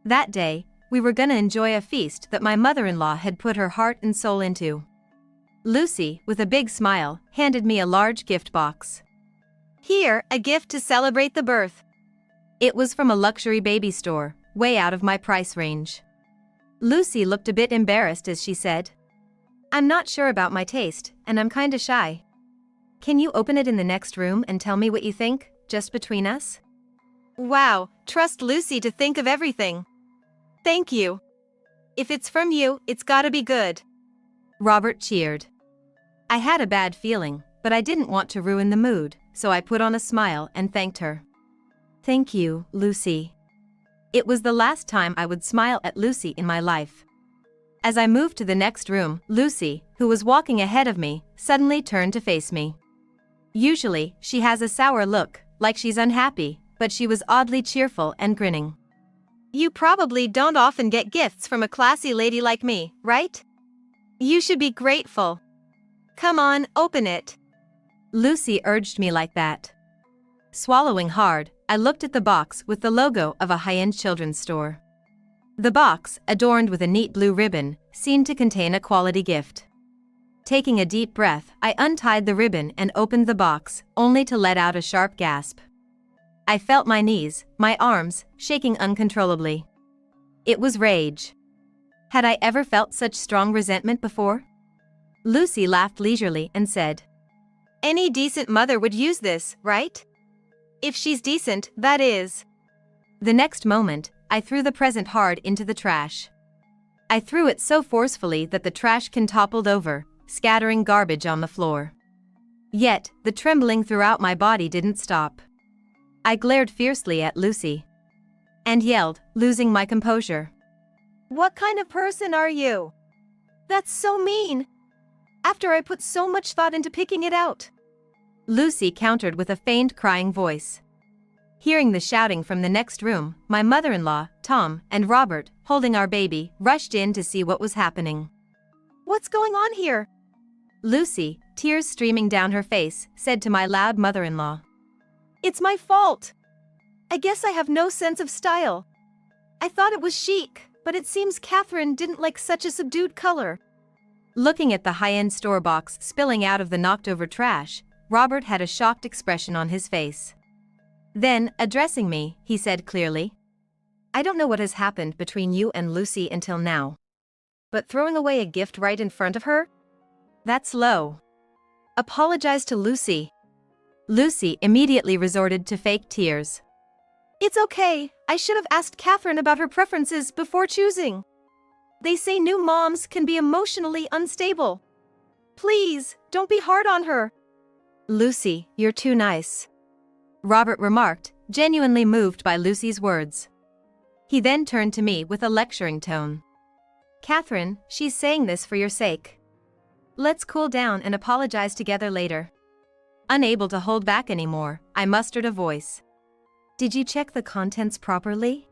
That day, we were gonna enjoy a feast that my mother-in-law had put her heart and soul into. Lucy, with a big smile, handed me a large gift box. Here, a gift to celebrate the birth. It was from a luxury baby store, way out of my price range. Lucy looked a bit embarrassed as she said, I'm not sure about my taste, and I'm kinda shy. Can you open it in the next room and tell me what you think, just between us? Wow, trust Lucy to think of everything. Thank you. If it's from you, it's gotta be good. Robert cheered. I had a bad feeling, but I didn't want to ruin the mood, so I put on a smile and thanked her. Thank you, Lucy. It was the last time I would smile at Lucy in my life. As I moved to the next room, Lucy, who was walking ahead of me, suddenly turned to face me. Usually, she has a sour look, like she's unhappy, but she was oddly cheerful and grinning. You probably don't often get gifts from a classy lady like me, right? You should be grateful. Come on, open it. Lucy urged me like that. Swallowing hard, I looked at the box with the logo of a high-end children's store. The box, adorned with a neat blue ribbon, seemed to contain a quality gift. Taking a deep breath, I untied the ribbon and opened the box, only to let out a sharp gasp. I felt my knees, my arms, shaking uncontrollably. It was rage. Had I ever felt such strong resentment before? Lucy laughed leisurely and said, "Any decent mother would use this, right? If she's decent, that is." The next moment, I threw the present hard into the trash. I threw it so forcefully that the trash can toppled over, scattering garbage on the floor. Yet, the trembling throughout my body didn't stop. I glared fiercely at Lucy and yelled, losing my composure. "What kind of person are you? That's so mean. After I put so much thought into picking it out." Lucy countered with a feigned crying voice. Hearing the shouting from the next room, my mother-in-law, Tom, and Robert, holding our baby, rushed in to see what was happening. "What's going on here?" Lucy, tears streaming down her face, said to my loud mother-in-law. "It's my fault. I guess I have no sense of style. I thought it was chic, but it seems Catherine didn't like such a subdued color." Looking at the high-end store box spilling out of the knocked-over trash, Robert had a shocked expression on his face. Then, addressing me, he said clearly, "I don't know what has happened between you and Lucy until now. But throwing away a gift right in front of her? That's low. Apologize to Lucy." Lucy immediately resorted to fake tears. "It's okay, I should have asked Catherine about her preferences before choosing. They say new moms can be emotionally unstable. Please, don't be hard on her." "Lucy, you're too nice," Robert remarked, genuinely moved by Lucy's words. He then turned to me with a lecturing tone. "Catherine, she's saying this for your sake. Let's cool down and apologize together later." Unable to hold back anymore, I mustered a voice. "Did you check the contents properly?"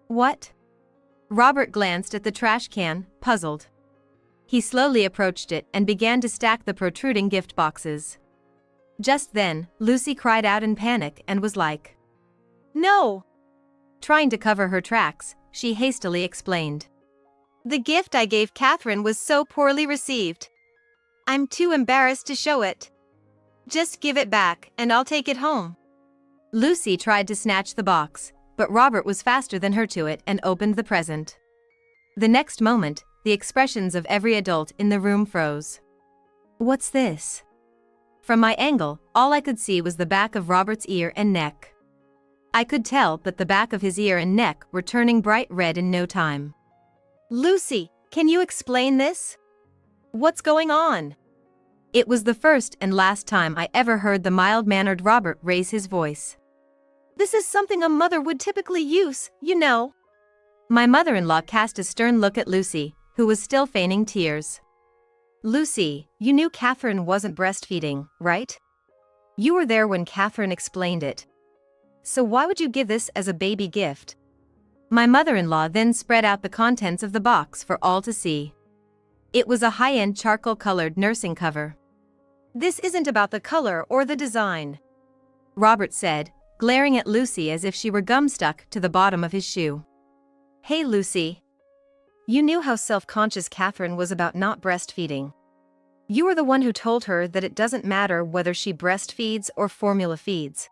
"What?" Robert glanced at the trash can, puzzled. He slowly approached it and began to stack the protruding gift boxes. Just then, Lucy cried out in panic and was like, "No!" Trying to cover her tracks, she hastily explained. "The gift I gave Catherine was so poorly received. I'm too embarrassed to show it. Just give it back, and I'll take it home." Lucy tried to snatch the box, but Robert was faster than her to it and opened the present. The next moment, the expressions of every adult in the room froze. "What's this?" From my angle, all I could see was the back of Robert's ear and neck. I could tell that the back of his ear and neck were turning bright red in no time. "Lucy, can you explain this? What's going on?" It was the first and last time I ever heard the mild-mannered Robert raise his voice. "This is something a mother would typically use, you know." My mother-in-law cast a stern look at Lucy, who was still feigning tears. "Lucy, you knew Catherine wasn't breastfeeding, right? You were there when Catherine explained it. So why would you give this as a baby gift?" My mother-in-law then spread out the contents of the box for all to see. It was a high-end charcoal-colored nursing cover. "This isn't about the color or the design," Robert said, glaring at Lucy as if she were gum-stuck to the bottom of his shoe. "Hey Lucy. You knew how self-conscious Catherine was about not breastfeeding. You were the one who told her that it doesn't matter whether she breastfeeds or formula feeds.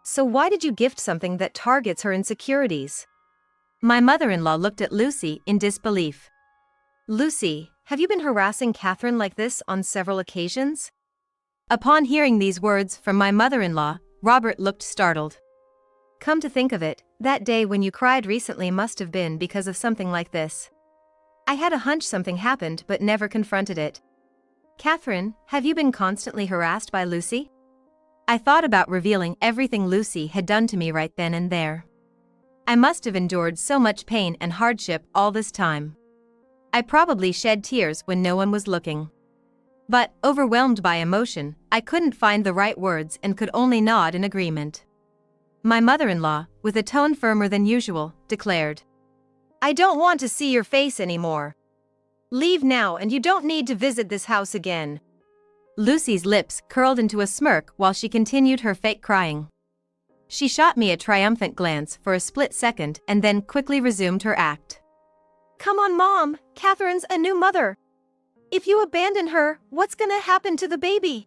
So why did you gift something that targets her insecurities?" My mother-in-law looked at Lucy in disbelief. "Lucy, have you been harassing Catherine like this on several occasions?" Upon hearing these words from my mother-in-law, Robert looked startled. "Come to think of it, that day when you cried recently must have been because of something like this. I had a hunch something happened but never confronted it. Catherine, have you been constantly harassed by Lucy?" I thought about revealing everything Lucy had done to me right then and there. I must have endured so much pain and hardship all this time. I probably shed tears when no one was looking. But, overwhelmed by emotion, I couldn't find the right words and could only nod in agreement. My mother-in-law, with a tone firmer than usual, declared, "I don't want to see your face anymore. Leave now and you don't need to visit this house again." Lucy's lips curled into a smirk while she continued her fake crying. She shot me a triumphant glance for a split second and then quickly resumed her act. "Come on Mom, Catherine's a new mother. If you abandon her, what's gonna happen to the baby?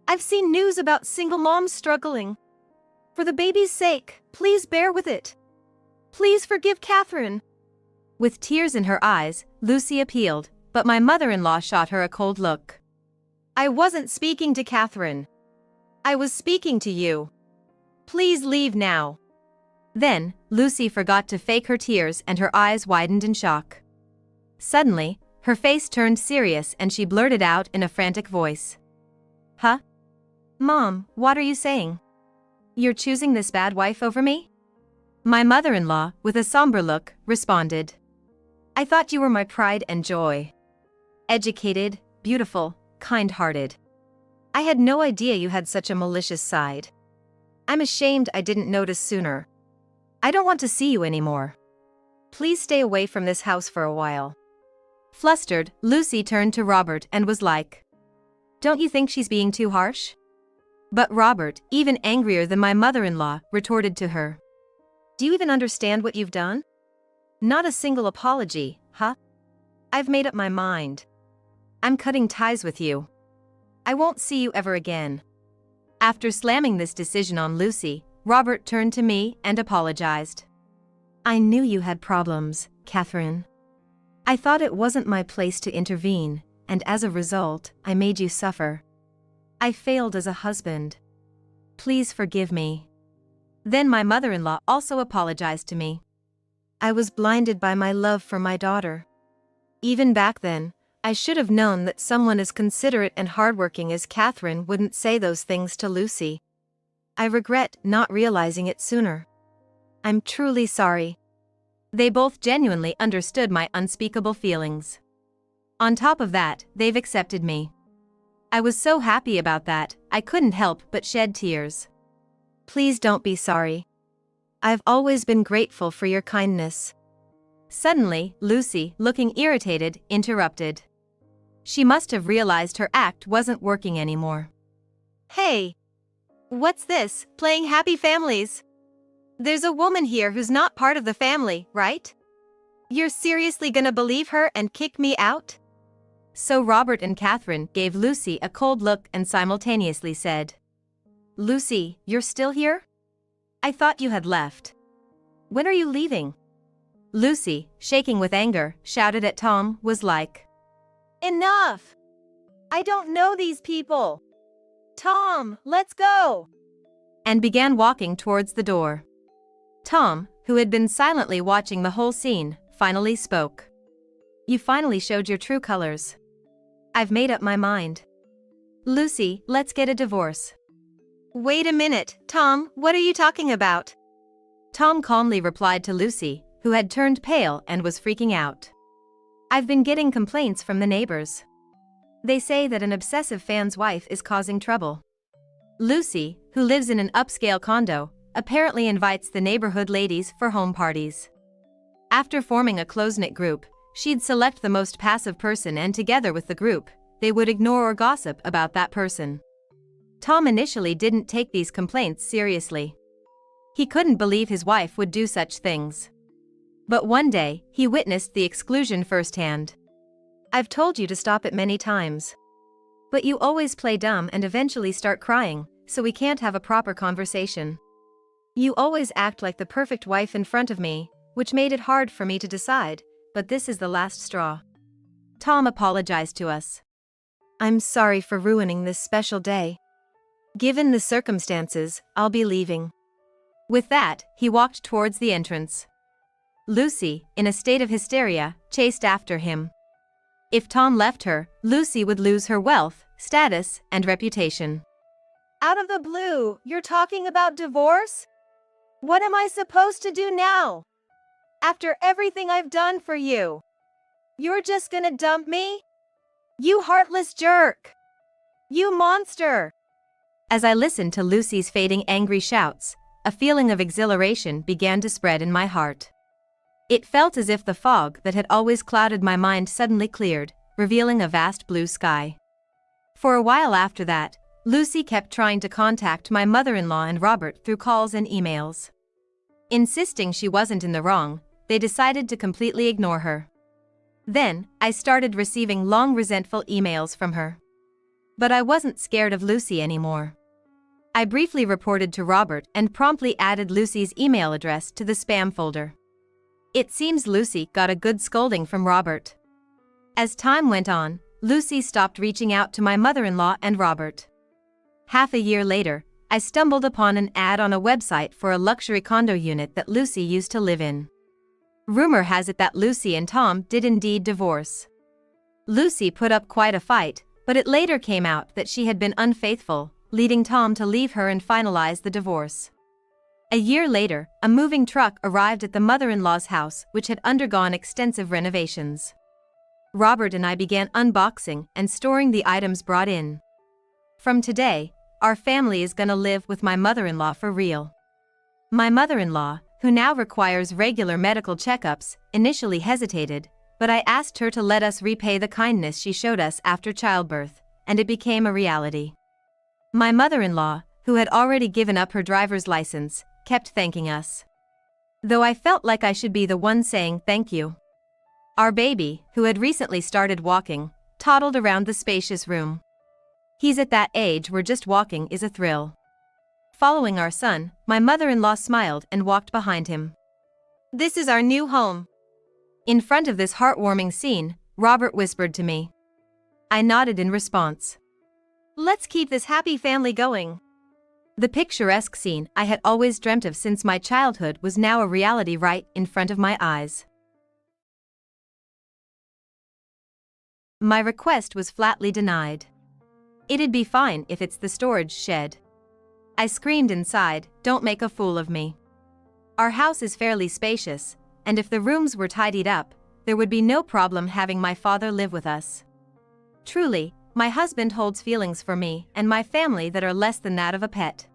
I've seen news about single moms struggling. For the baby's sake, please bear with it. Please forgive Catherine." With tears in her eyes, Lucy appealed, but my mother-in-law shot her a cold look. I wasn't speaking to Catherine. I was speaking to you. Please leave now. Then, Lucy forgot to fake her tears and her eyes widened in shock. Suddenly, her face turned serious and she blurted out in a frantic voice. Huh? Mom, what are you saying? You're choosing this bad wife over me? My mother-in-law, with a somber look, responded. I thought you were my pride and joy. Educated, beautiful, kind-hearted. I had no idea you had such a malicious side. I'm ashamed I didn't notice sooner. I don't want to see you anymore. Please stay away from this house for a while. Flustered, Lucy turned to Robert and was like, don't you think she's being too harsh? But Robert, even angrier than my mother-in-law, retorted to her. Do you even understand what you've done? Not a single apology, huh? I've made up my mind. I'm cutting ties with you. I won't see you ever again. After slamming this decision on Lucy, Robert turned to me and apologized. I knew you had problems, Catherine. I thought it wasn't my place to intervene, and as a result, I made you suffer. I failed as a husband. Please forgive me. Then my mother-in-law also apologized to me. I was blinded by my love for my daughter. Even back then, I should have known that someone as considerate and hardworking as Catherine wouldn't say those things to Lucy. I regret not realizing it sooner. I'm truly sorry. They both genuinely understood my unspeakable feelings. On top of that, they've accepted me. I was so happy about that, I couldn't help but shed tears. Please don't be sorry. I've always been grateful for your kindness. Suddenly, Lucy, looking irritated, interrupted. She must have realized her act wasn't working anymore. Hey! What's this, playing happy families? There's a woman here who's not part of the family, right? You're seriously gonna believe her and kick me out? So Robert and Catherine gave Lucy a cold look and simultaneously said, Lucy, you're still here? I thought you had left. When are you leaving? Lucy, shaking with anger, shouted at Tom, was like, Enough! I don't know these people. Tom, let's go! And began walking towards the door. Tom, who had been silently watching the whole scene, finally spoke. You finally showed your true colors. I've made up my mind. Lucy, let's get a divorce. Wait a minute, Tom, what are you talking about? Tom calmly replied to Lucy, who had turned pale and was freaking out. I've been getting complaints from the neighbors. They say that an obsessive fan's wife is causing trouble. Lucy, who lives in an upscale condo, apparently invites the neighborhood ladies for home parties. After forming a close-knit group, she'd select the most passive person and together with the group, they would ignore or gossip about that person. Tom initially didn't take these complaints seriously. He couldn't believe his wife would do such things. But one day, he witnessed the exclusion firsthand. I've told you to stop it many times. But you always play dumb and eventually start crying, so we can't have a proper conversation. You always act like the perfect wife in front of me, which made it hard for me to decide, but this is the last straw. Tom apologized to us. I'm sorry for ruining this special day. Given the circumstances, I'll be leaving. With that, he walked towards the entrance. Lucy, in a state of hysteria, chased after him. If Tom left her, Lucy would lose her wealth, status, and reputation. Out of the blue, you're talking about divorce? What am I supposed to do now? After everything I've done for you, you're just gonna dump me? You heartless jerk! You monster! As I listened to Lucy's fading angry shouts, a feeling of exhilaration began to spread in my heart. It felt as if the fog that had always clouded my mind suddenly cleared, revealing a vast blue sky. For a while after that, Lucy kept trying to contact my mother-in-law and Robert through calls and emails. Insisting she wasn't in the wrong, they decided to completely ignore her. Then, I started receiving long resentful emails from her. But I wasn't scared of Lucy anymore. I briefly reported to Robert and promptly added Lucy's email address to the spam folder. It seems Lucy got a good scolding from Robert. As time went on, Lucy stopped reaching out to my mother-in-law and Robert. Half a year later, I stumbled upon an ad on a website for a luxury condo unit that Lucy used to live in. Rumor has it that Lucy and Tom did indeed divorce. Lucy put up quite a fight, but it later came out that she had been unfaithful, leading Tom to leave her and finalize the divorce. A year later, a moving truck arrived at the mother-in-law's house, which had undergone extensive renovations. Robert and I began unboxing and storing the items brought in. From today, our family is gonna live with my mother-in-law for real. My mother-in-law, who now requires regular medical checkups, initially hesitated, but I asked her to let us repay the kindness she showed us after childbirth, and it became a reality. My mother-in-law, who had already given up her driver's license, kept thanking us. Though I felt like I should be the one saying thank you. Our baby, who had recently started walking, toddled around the spacious room. He's at that age where just walking is a thrill. Following our son, my mother-in-law smiled and walked behind him. "This is our new home." In front of this heartwarming scene, Robert whispered to me. I nodded in response. "Let's keep this happy family going." The picturesque scene I had always dreamt of since my childhood was now a reality right in front of my eyes. My request was flatly denied. It'd be fine if it's the storage shed. I screamed inside, "Don't make a fool of me." Our house is fairly spacious, and if the rooms were tidied up, there would be no problem having my father live with us. Truly, my husband holds feelings for me and my family that are less than that of a pet.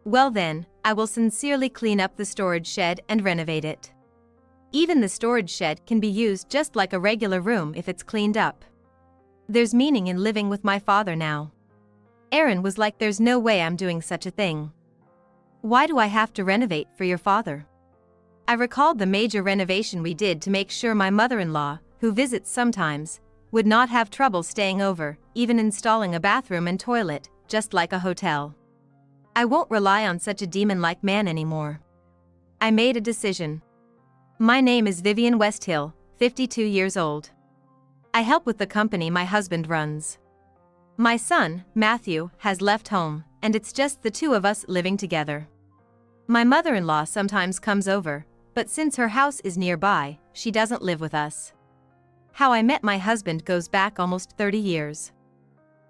Well then, I will sincerely clean up the storage shed and renovate it. Even the storage shed can be used just like a regular room if it's cleaned up. There's meaning in living with my father now. Aaron was like, "There's no way I'm doing such a thing. Why do I have to renovate for your father?" I recalled the major renovation we did to make sure my mother-in-law, who visits sometimes, would not have trouble staying over, even installing a bathroom and toilet, just like a hotel. I won't rely on such a demon-like man anymore. I made a decision. My name is Vivian Westhill, 52 years old. I help with the company my husband runs. My son, Matthew, has left home, and it's just the two of us living together. My mother-in-law sometimes comes over, but since her house is nearby, she doesn't live with us. How I met my husband goes back almost 30 years.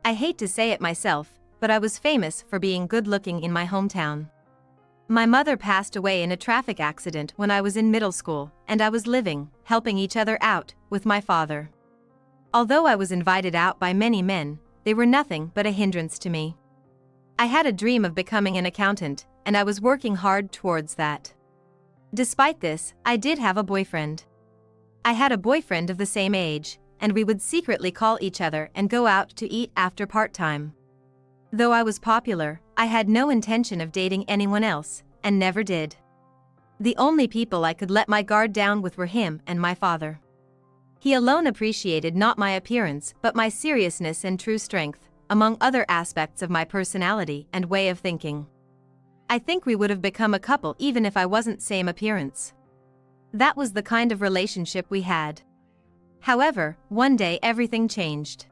I hate to say it myself, but I was famous for being good-looking in my hometown. My mother passed away in a traffic accident when I was in middle school, and I was living, helping each other out, with my father. Although I was invited out by many men, they were nothing but a hindrance to me. I had a dream of becoming an accountant, and I was working hard towards that. Despite this, I did have a boyfriend. I had a boyfriend of the same age, and we would secretly call each other and go out to eat after part-time. Though I was popular, I had no intention of dating anyone else, and never did. The only people I could let my guard down with were him and my father. He alone appreciated not my appearance but my seriousness and true strength, among other aspects of my personality and way of thinking. I think we would have become a couple even if I wasn't same appearance. That was the kind of relationship we had. However, one day everything changed.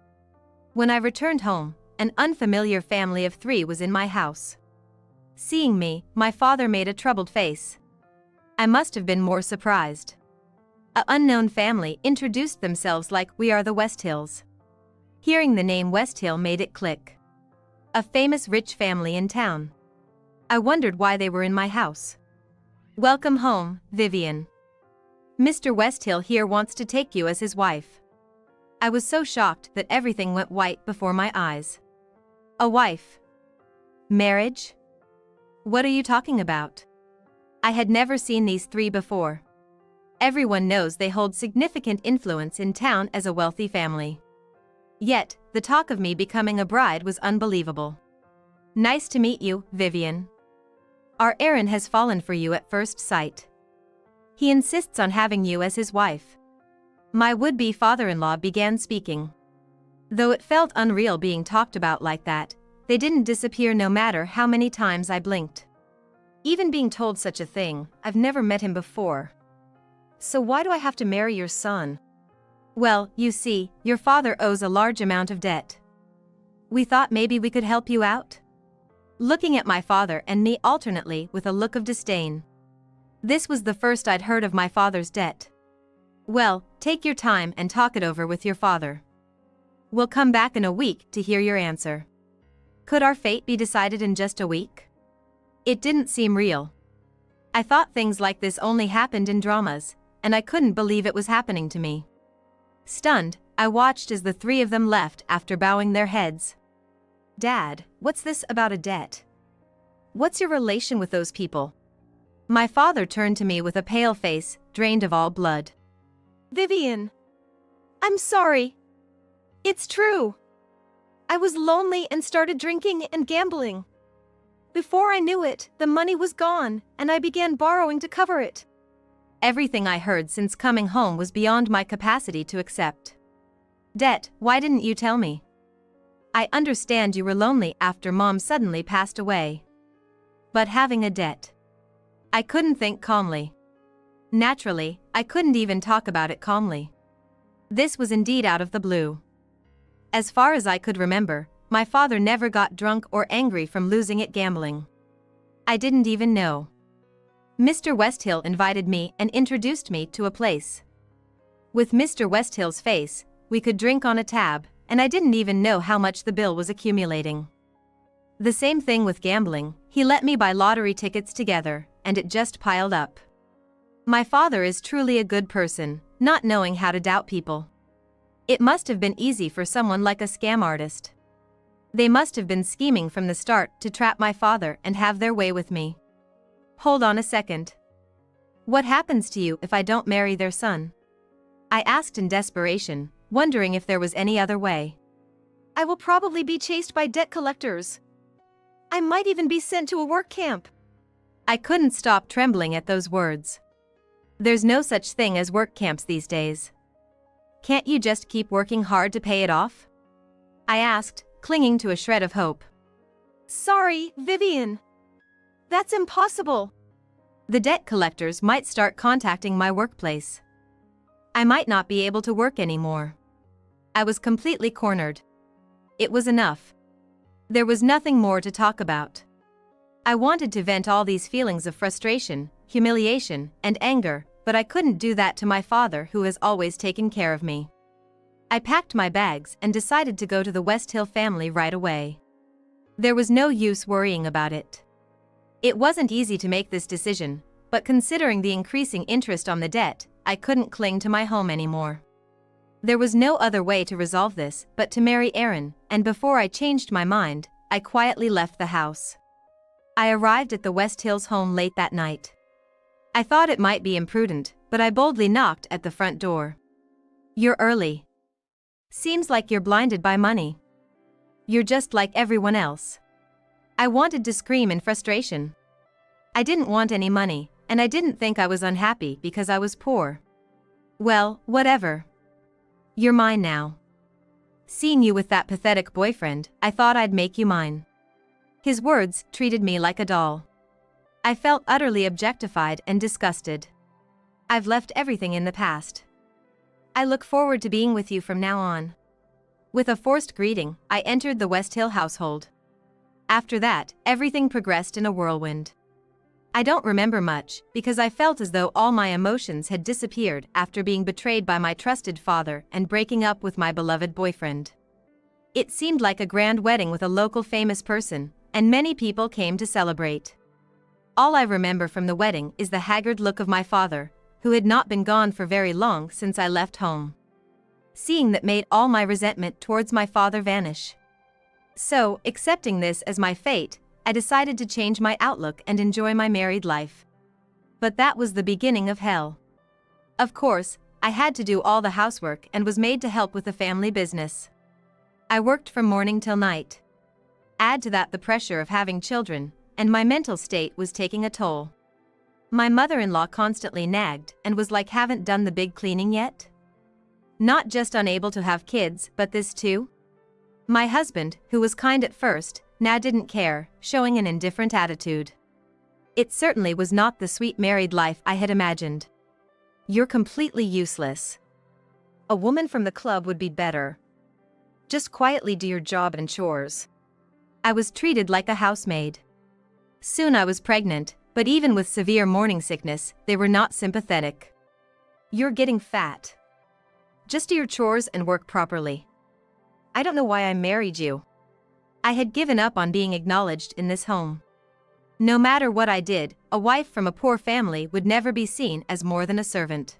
When I returned home, an unfamiliar family of 3 was in my house. Seeing me, my father made a troubled face. I must have been more surprised. An unknown family introduced themselves like, "We are the Westhills." Hearing the name Westhill made it click. A famous rich family in town. I wondered why they were in my house. "Welcome home, Vivian. Mr. Westhill here wants to take you as his wife." I was so shocked that everything went white before my eyes. A wife? Marriage? What are you talking about? I had never seen these 3 before. Everyone knows they hold significant influence in town as a wealthy family. Yet, the talk of me becoming a bride was unbelievable. "Nice to meet you, Vivian. Our Aaron has fallen for you at first sight. He insists on having you as his wife." My would-be father-in-law began speaking. Though it felt unreal being talked about like that, they didn't disappear no matter how many times I blinked. Even being told such a thing, I've never met him before. So why do I have to marry your son? Well, you see, your father owes a large amount of debt. We thought maybe we could help you out? Looking at my father and me alternately with a look of disdain. This was the first I'd heard of my father's debt. Well, take your time and talk it over with your father. We'll come back in a week to hear your answer. Could our fate be decided in just a week? It didn't seem real. I thought things like this only happened in dramas, and I couldn't believe it was happening to me. Stunned, I watched as the three of them left after bowing their heads. Dad, what's this about a debt? What's your relation with those people? My father turned to me with a pale face, drained of all blood. Vivian. I'm sorry. It's true. I was lonely and started drinking and gambling. Before I knew it, the money was gone, and I began borrowing to cover it. Everything I heard since coming home was beyond my capacity to accept. Debt, why didn't you tell me? I understand you were lonely after Mom suddenly passed away. But having a debt. I couldn't think calmly. Naturally, I couldn't even talk about it calmly. This was indeed out of the blue. As far as I could remember, my father never got drunk or angry from losing at gambling. I didn't even know. Mr. Westhill invited me and introduced me to a place. With Mr. Westhill's face, we could drink on a tab, and I didn't even know how much the bill was accumulating. The same thing with gambling, he let me buy lottery tickets together, and it just piled up. My father is truly a good person, not knowing how to doubt people. It must have been easy for someone like a scam artist. They must have been scheming from the start to trap my father and have their way with me. Hold on a second. What happens to you if I don't marry their son? I asked in desperation, wondering if there was any other way. I will probably be chased by debt collectors. I might even be sent to a work camp. I couldn't stop trembling at those words. There's no such thing as work camps these days. Can't you just keep working hard to pay it off? I asked, clinging to a shred of hope. Sorry, Vivian. That's impossible. The debt collectors might start contacting my workplace. I might not be able to work anymore. I was completely cornered. It was enough. There was nothing more to talk about. I wanted to vent all these feelings of frustration, humiliation, and anger, but I couldn't do that to my father who has always taken care of me. I packed my bags and decided to go to the Westhill family right away. There was no use worrying about it. It wasn't easy to make this decision, but considering the increasing interest on the debt, I couldn't cling to my home anymore. There was no other way to resolve this but to marry Aaron, and before I changed my mind, I quietly left the house. I arrived at the Westhills' home late that night. I thought it might be imprudent, but I boldly knocked at the front door. You're early. Seems like you're blinded by money. You're just like everyone else. I wanted to scream in frustration. I didn't want any money, and I didn't think I was unhappy because I was poor. Well, whatever. You're mine now. Seeing you with that pathetic boyfriend, I thought I'd make you mine. His words treated me like a doll. I felt utterly objectified and disgusted. I've left everything in the past. I look forward to being with you from now on. With a forced greeting, I entered the Westhill household. After that, everything progressed in a whirlwind. I don't remember much, because I felt as though all my emotions had disappeared after being betrayed by my trusted father and breaking up with my beloved boyfriend. It seemed like a grand wedding with a local famous person, and many people came to celebrate. All I remember from the wedding is the haggard look of my father, who had not been gone for very long since I left home. Seeing that made all my resentment towards my father vanish. So, accepting this as my fate, I decided to change my outlook and enjoy my married life. But that was the beginning of hell. Of course, I had to do all the housework and was made to help with the family business. I worked from morning till night. Add to that the pressure of having children, and my mental state was taking a toll. My mother-in-law constantly nagged and was like, haven't done the big cleaning yet? Not just unable to have kids, but this too? My husband, who was kind at first, now didn't care, showing an indifferent attitude. It certainly was not the sweet married life I had imagined. You're completely useless. A woman from the club would be better. Just quietly do your job and chores. I was treated like a housemaid. Soon I was pregnant, but even with severe morning sickness, they were not sympathetic. You're getting fat. Just do your chores and work properly. I don't know why I married you. I had given up on being acknowledged in this home. No matter what I did, a wife from a poor family would never be seen as more than a servant.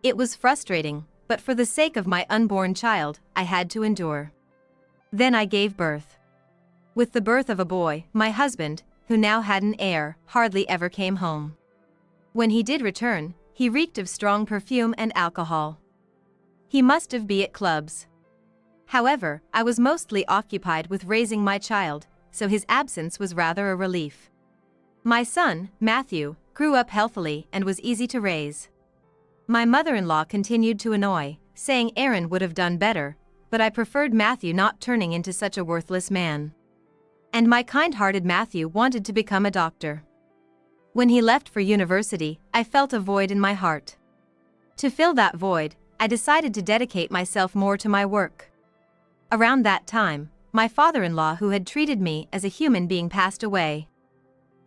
It was frustrating, but for the sake of my unborn child, I had to endure. Then I gave birth. With the birth of a boy, my husband, who now had an heir, hardly ever came home. When he did return, he reeked of strong perfume and alcohol. He must have been at clubs. However, I was mostly occupied with raising my child, so his absence was rather a relief. My son, Matthew, grew up healthily and was easy to raise. My mother-in-law continued to annoy, saying Aaron would have done better, but I preferred Matthew not turning into such a worthless man. And my kind-hearted Matthew wanted to become a doctor. When he left for university, I felt a void in my heart. To fill that void, I decided to dedicate myself more to my work. Around that time, my father-in-law who had treated me as a human being passed away.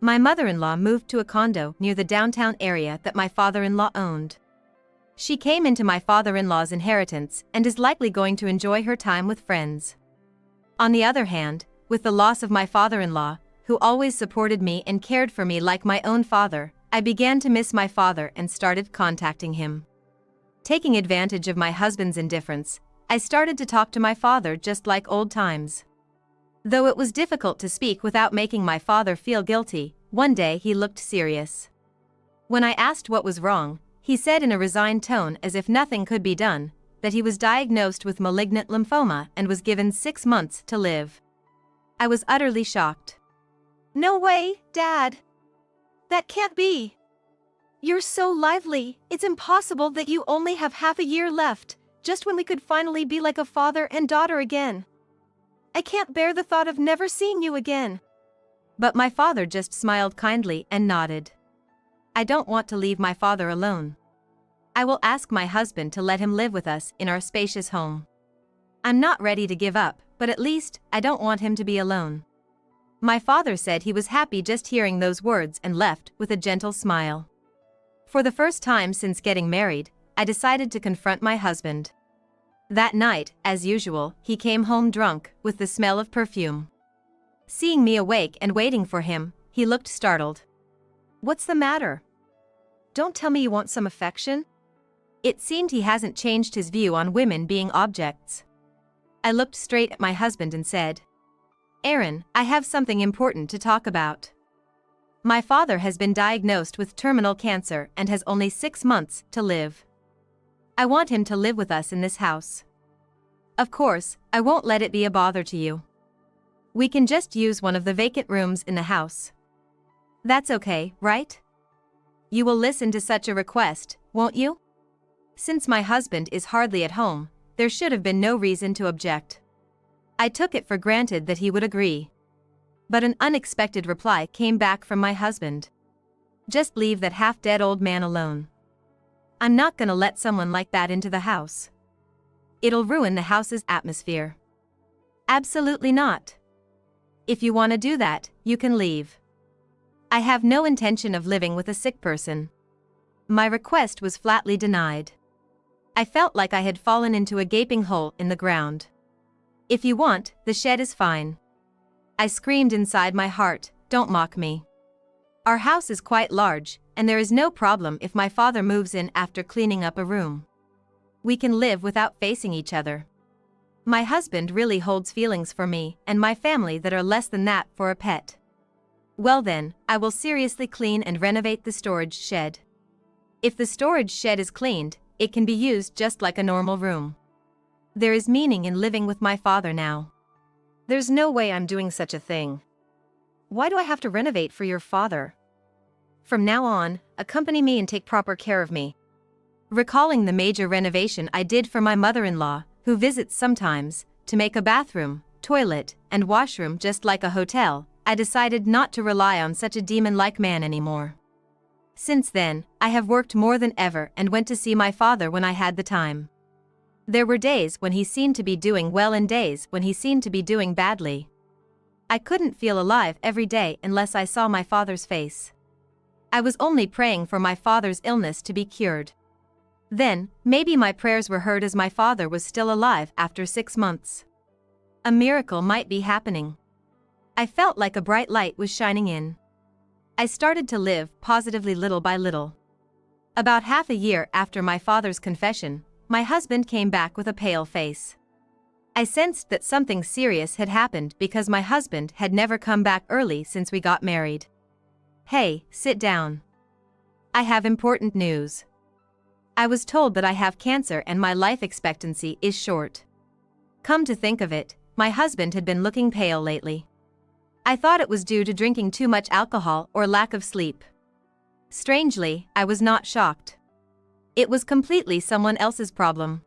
My mother-in-law moved to a condo near the downtown area that my father-in-law owned. She came into my father-in-law's inheritance and is likely going to enjoy her time with friends. On the other hand, with the loss of my father-in-law, who always supported me and cared for me like my own father, I began to miss my father and started contacting him. Taking advantage of my husband's indifference, I started to talk to my father just like old times. Though it was difficult to speak without making my father feel guilty, one day he looked serious. When I asked what was wrong, he said in a resigned tone as if nothing could be done, that he was diagnosed with malignant lymphoma and was given 6 months to live. I was utterly shocked. No way, Dad. That can't be. You're so lively, it's impossible that you only have half a year left, just when we could finally be like a father and daughter again. I can't bear the thought of never seeing you again. But my father just smiled kindly and nodded. I don't want to leave my father alone. I will ask my husband to let him live with us in our spacious home. I'm not ready to give up, but at least, I don't want him to be alone. My father said he was happy just hearing those words and left with a gentle smile. For the first time since getting married, I decided to confront my husband. That night, as usual, he came home drunk, with the smell of perfume. Seeing me awake and waiting for him, he looked startled. What's the matter? Don't tell me you want some affection? It seemed he hasn't changed his view on women being objects. I looked straight at my husband and said, Aaron, I have something important to talk about. My father has been diagnosed with terminal cancer and has only 6 months to live. I want him to live with us in this house. Of course, I won't let it be a bother to you. We can just use one of the vacant rooms in the house. That's okay, right? You will listen to such a request, won't you? Since my husband is hardly at home, there should have been no reason to object. I took it for granted that he would agree. But an unexpected reply came back from my husband. Just leave that half-dead old man alone. I'm not gonna let someone like that into the house. It'll ruin the house's atmosphere. Absolutely not. If you want to do that, you can leave. I have no intention of living with a sick person. My request was flatly denied. I felt like I had fallen into a gaping hole in the ground. If you want, the shed is fine. I screamed inside my heart, don't mock me. Our house is quite large, and there is no problem if my father moves in after cleaning up a room. We can live without facing each other. My husband really holds feelings for me and my family that are less than that for a pet. Well then, I will seriously clean and renovate the storage shed. If the storage shed is cleaned, it can be used just like a normal room. There is meaning in living with my father now. There's no way I'm doing such a thing. Why do I have to renovate for your father? From now on, accompany me and take proper care of me. Recalling the major renovation I did for my mother-in-law, who visits sometimes, to make a bathroom, toilet, and washroom just like a hotel, I decided not to rely on such a demon-like man anymore. Since then, I have worked more than ever and went to see my father when I had the time. There were days when he seemed to be doing well and days when he seemed to be doing badly. I couldn't feel alive every day unless I saw my father's face. I was only praying for my father's illness to be cured. Then, maybe my prayers were heard as my father was still alive after 6 months. A miracle might be happening. I felt like a bright light was shining in. I started to live positively little by little. About half a year after my father's confession, my husband came back with a pale face. I sensed that something serious had happened because my husband had never come back early since we got married. "Hey, sit down. I have important news. I was told that I have cancer and my life expectancy is short." Come to think of it, my husband had been looking pale lately. I thought it was due to drinking too much alcohol or lack of sleep. Strangely, I was not shocked. It was completely someone else's problem.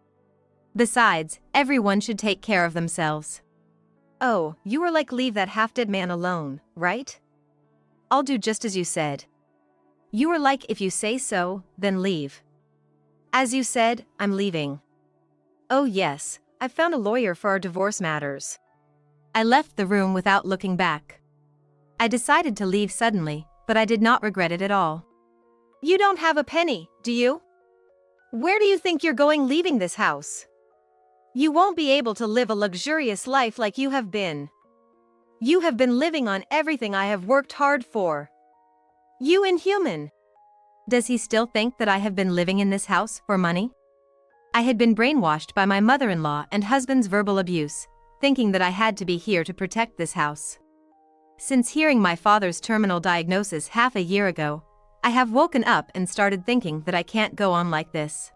Besides, everyone should take care of themselves. Oh, you were like, leave that half-dead man alone, right? I'll do just as you said. You were like, if you say so, then leave. As you said, I'm leaving. Oh yes, I found a lawyer for our divorce matters. I left the room without looking back. I decided to leave suddenly, but I did not regret it at all. You don't have a penny, do you? Where do you think you're going leaving this house? You won't be able to live a luxurious life like you have been. You have been living on everything I have worked hard for. You inhuman. Does he still think that I have been living in this house for money? I had been brainwashed by my mother-in-law and husband's verbal abuse, thinking that I had to be here to protect this house. Since hearing my father's terminal diagnosis half a year ago, I have woken up and started thinking that I can't go on like this.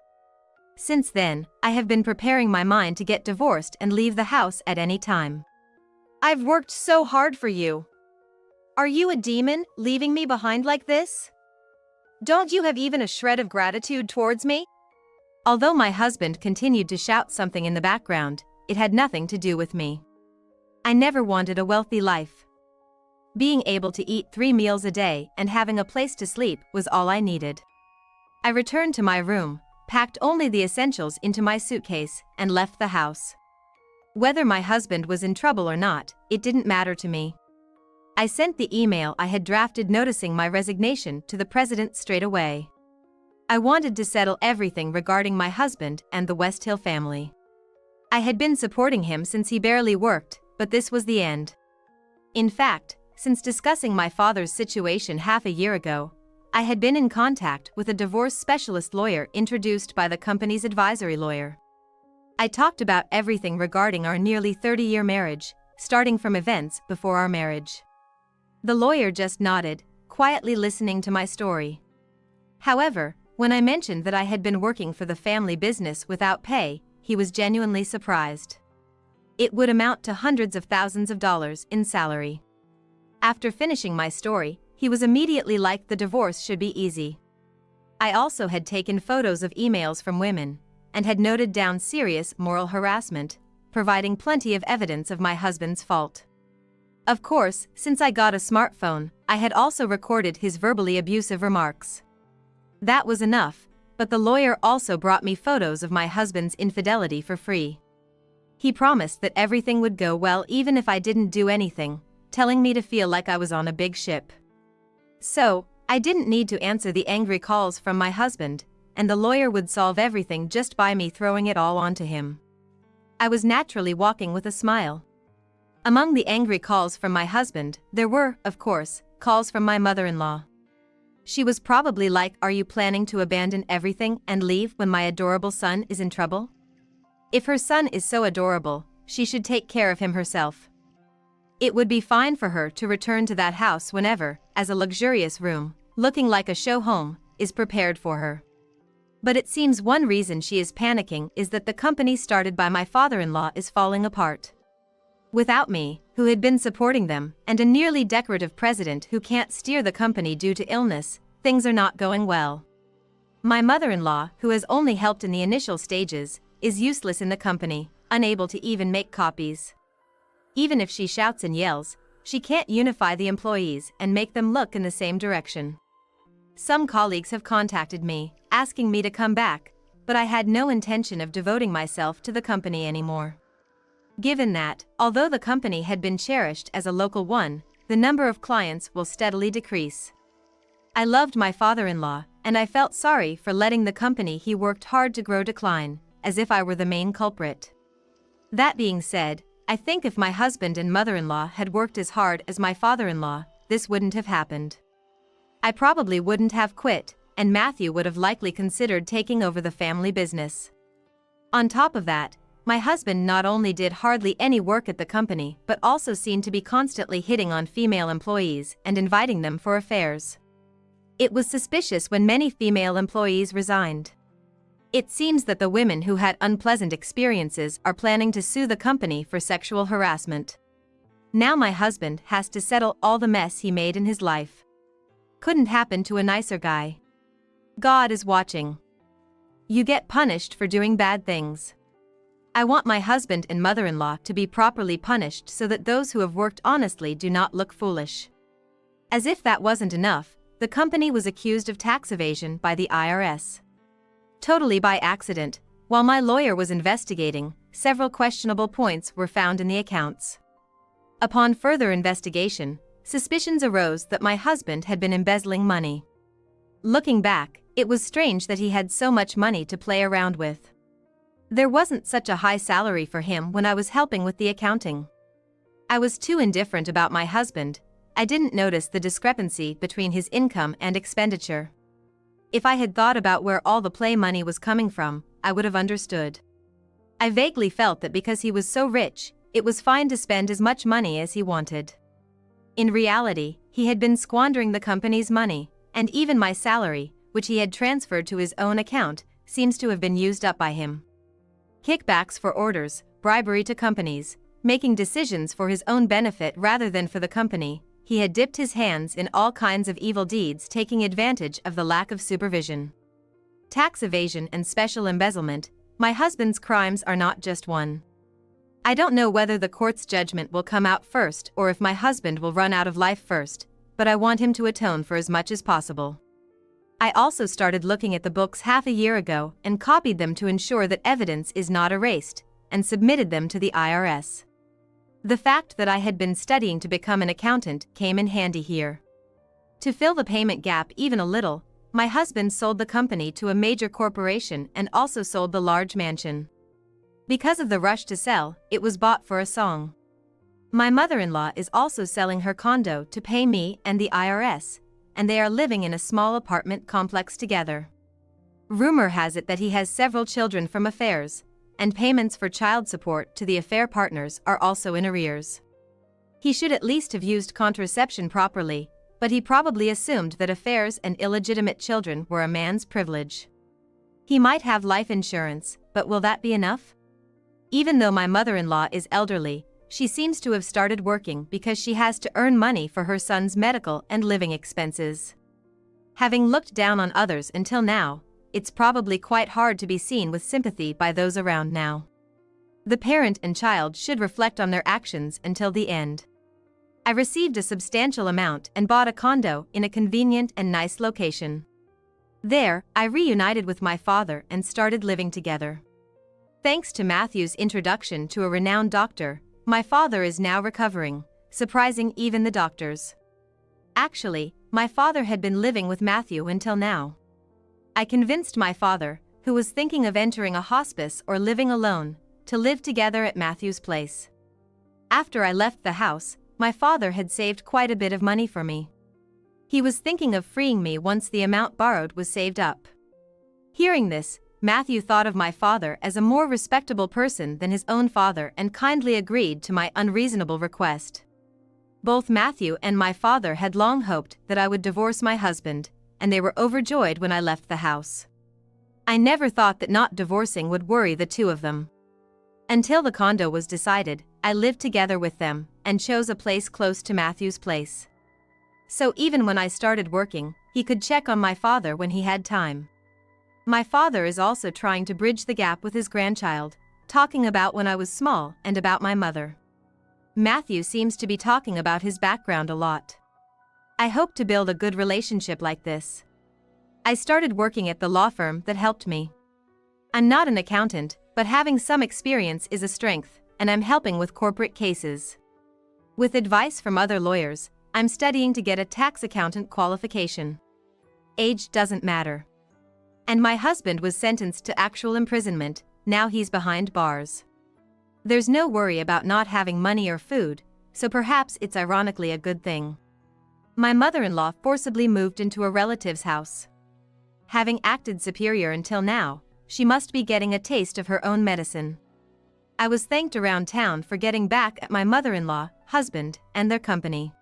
Since then, I have been preparing my mind to get divorced and leave the house at any time. I've worked so hard for you. Are you a demon, leaving me behind like this? Don't you have even a shred of gratitude towards me? Although my husband continued to shout something in the background, it had nothing to do with me. I never wanted a wealthy life. Being able to eat 3 meals a day and having a place to sleep was all I needed. I returned to my room, packed only the essentials into my suitcase, and left the house. Whether my husband was in trouble or not, it didn't matter to me. I sent the email I had drafted noticing my resignation to the president straight away. I wanted to settle everything regarding my husband and the West Hill family. I had been supporting him since he barely worked, but this was the end. In fact, since discussing my father's situation half a year ago, I had been in contact with a divorce specialist lawyer introduced by the company's advisory lawyer. I talked about everything regarding our nearly 30-year marriage, starting from events before our marriage. The lawyer just nodded, quietly listening to my story. However, when I mentioned that I had been working for the family business without pay, he was genuinely surprised. It would amount to hundreds of thousands of dollars in salary. After finishing my story, he was immediately like the divorce should be easy. I also had taken photos of emails from women, and had noted down serious moral harassment, providing plenty of evidence of my husband's fault. Of course, since I got a smartphone, I had also recorded his verbally abusive remarks. That was enough, but the lawyer also brought me photos of my husband's infidelity for free. He promised that everything would go well even if I didn't do anything, telling me to feel like I was on a big ship. So, I didn't need to answer the angry calls from my husband, and the lawyer would solve everything just by me throwing it all onto him. I was naturally walking with a smile. Among the angry calls from my husband, there were, of course, calls from my mother-in-law. She was probably like, "Are you planning to abandon everything and leave when my adorable son is in trouble? If her son is so adorable, she should take care of him herself. It would be fine for her to return to that house whenever, as a luxurious room, looking like a show home, is prepared for her." But it seems one reason she is panicking is that the company started by my father-in-law is falling apart. Without me, who had been supporting them, and a nearly decorative president who can't steer the company due to illness, things are not going well. My mother-in-law, who has only helped in the initial stages, is useless in the company, unable to even make copies. Even if she shouts and yells, she can't unify the employees and make them look in the same direction. some colleagues have contacted me, asking me to come back, but I had no intention of devoting myself to the company anymore. Given that, although the company had been cherished as a local one, the number of clients will steadily decrease. I loved my father-in-law, and I felt sorry for letting the company he worked hard to grow decline, as if I were the main culprit. That being said, I think if my husband and mother-in-law had worked as hard as my father-in-law, this wouldn't have happened. I probably wouldn't have quit, and Matthew would have likely considered taking over the family business. On top of that, my husband not only did hardly any work at the company but also seemed to be constantly hitting on female employees and inviting them for affairs. It was suspicious when many female employees resigned. It seems that the women who had unpleasant experiences are planning to sue the company for sexual harassment. Now my husband has to settle all the mess he made in his life. Couldn't happen to a nicer guy. God is watching. You get punished for doing bad things. I want my husband and mother-in-law to be properly punished so that those who have worked honestly do not look foolish. As if that wasn't enough, the company was accused of tax evasion by the IRS. Totally by accident, while my lawyer was investigating, several questionable points were found in the accounts. Upon further investigation, suspicions arose that my husband had been embezzling money. Looking back, it was strange that he had so much money to play around with. There wasn't such a high salary for him when I was helping with the accounting. I was too indifferent about my husband. I didn't notice the discrepancy between his income and expenditure. If I had thought about where all the play money was coming from, I would have understood. I vaguely felt that because he was so rich, it was fine to spend as much money as he wanted. In reality, he had been squandering the company's money, and even my salary, which he had transferred to his own account, seems to have been used up by him. Kickbacks for orders, bribery to companies, making decisions for his own benefit rather than for the company, he had dipped his hands in all kinds of evil deeds, taking advantage of the lack of supervision. Tax evasion and special embezzlement, my husband's crimes are not just one. I don't know whether the court's judgment will come out first or if my husband will run out of life first, but I want him to atone for as much as possible. I also started looking at the books half a year ago and copied them to ensure that evidence is not erased, and submitted them to the IRS. The fact that I had been studying to become an accountant came in handy here. To fill the payment gap even a little, my husband sold the company to a major corporation and also sold the large mansion. Because of the rush to sell, it was bought for a song. My mother-in-law is also selling her condo to pay me and the IRS, and they are living in a small apartment complex together. Rumor has it that he has several children from affairs, and payments for child support to the affair partners are also in arrears. He should at least have used contraception properly, but he probably assumed that affairs and illegitimate children were a man's privilege. He might have life insurance, but will that be enough? Even though my mother-in-law is elderly, she seems to have started working because she has to earn money for her son's medical and living expenses. Having looked down on others until now, it's probably quite hard to be seen with sympathy by those around now. The parent and child should reflect on their actions until the end. I received a substantial amount and bought a condo in a convenient and nice location. There, I reunited with my father and started living together. Thanks to Matthew's introduction to a renowned doctor, my father is now recovering, surprising even the doctors. Actually, my father had been living with Matthew until now. I convinced my father, who was thinking of entering a hospice or living alone, to live together at Matthew's place. After I left the house, my father had saved quite a bit of money for me. He was thinking of freeing me once the amount borrowed was saved up. Hearing this, Matthew thought of my father as a more respectable person than his own father and kindly agreed to my unreasonable request. Both Matthew and my father had long hoped that I would divorce my husband, and they were overjoyed when I left the house. I never thought that not divorcing would worry the two of them. Until the condo was decided, I lived together with them and chose a place close to Matthew's place. So even when I started working, he could check on my father when he had time. My father is also trying to bridge the gap with his grandchild, talking about when I was small and about my mother. Matthew seems to be talking about his background a lot. I hope to build a good relationship like this. I started working at the law firm that helped me. I'm not an accountant, but having some experience is a strength, and I'm helping with corporate cases. With advice from other lawyers, I'm studying to get a tax accountant qualification. Age doesn't matter. And my husband was sentenced to actual imprisonment, now he's behind bars. There's no worry about not having money or food, so perhaps it's ironically a good thing. My mother-in-law forcibly moved into a relative's house. Having acted superior until now, she must be getting a taste of her own medicine. I was thanked around town for getting back at my mother-in-law, husband, and their company.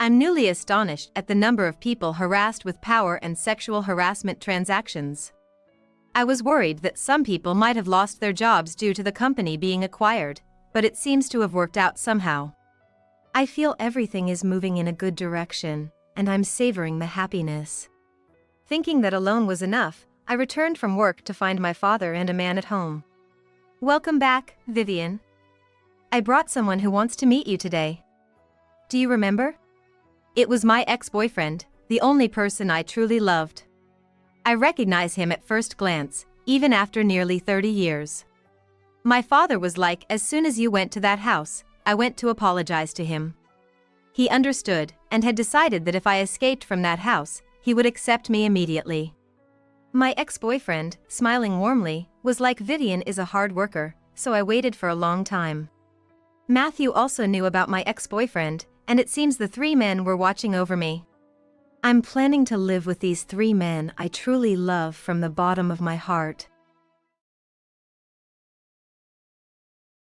I'm newly astonished at the number of people harassed with power and sexual harassment transactions. I was worried that some people might have lost their jobs due to the company being acquired, but it seems to have worked out somehow. I feel everything is moving in a good direction, and I'm savoring the happiness. Thinking that alone was enough, I returned from work to find my father and a man at home. Welcome back, Vivian. I brought someone who wants to meet you today. Do you remember? It was my ex-boyfriend, the only person I truly loved. I recognize him at first glance, even after nearly 30 years. My father was like, as soon as you went to that house, I went to apologize to him. He understood, and had decided that if I escaped from that house, he would accept me immediately. My ex-boyfriend, smiling warmly, was like, Vivian is a hard worker, so I waited for a long time. Matthew also knew about my ex-boyfriend, and it seems the three men were watching over me. I'm planning to live with these three men I truly love from the bottom of my heart.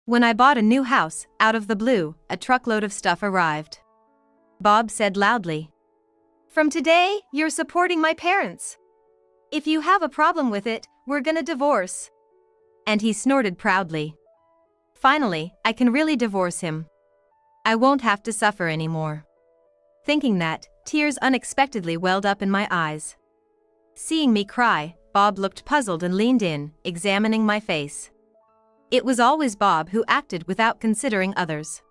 When I bought a new house, out of the blue, a truckload of stuff arrived. Bob said loudly, "From today, you're supporting my parents. If you have a problem with it, we're gonna divorce." And he snorted proudly. Finally, I can really divorce him. I won't have to suffer anymore. Thinking that, tears unexpectedly welled up in my eyes. Seeing me cry, Bob looked puzzled and leaned in, examining my face. It was always Bob who acted without considering others.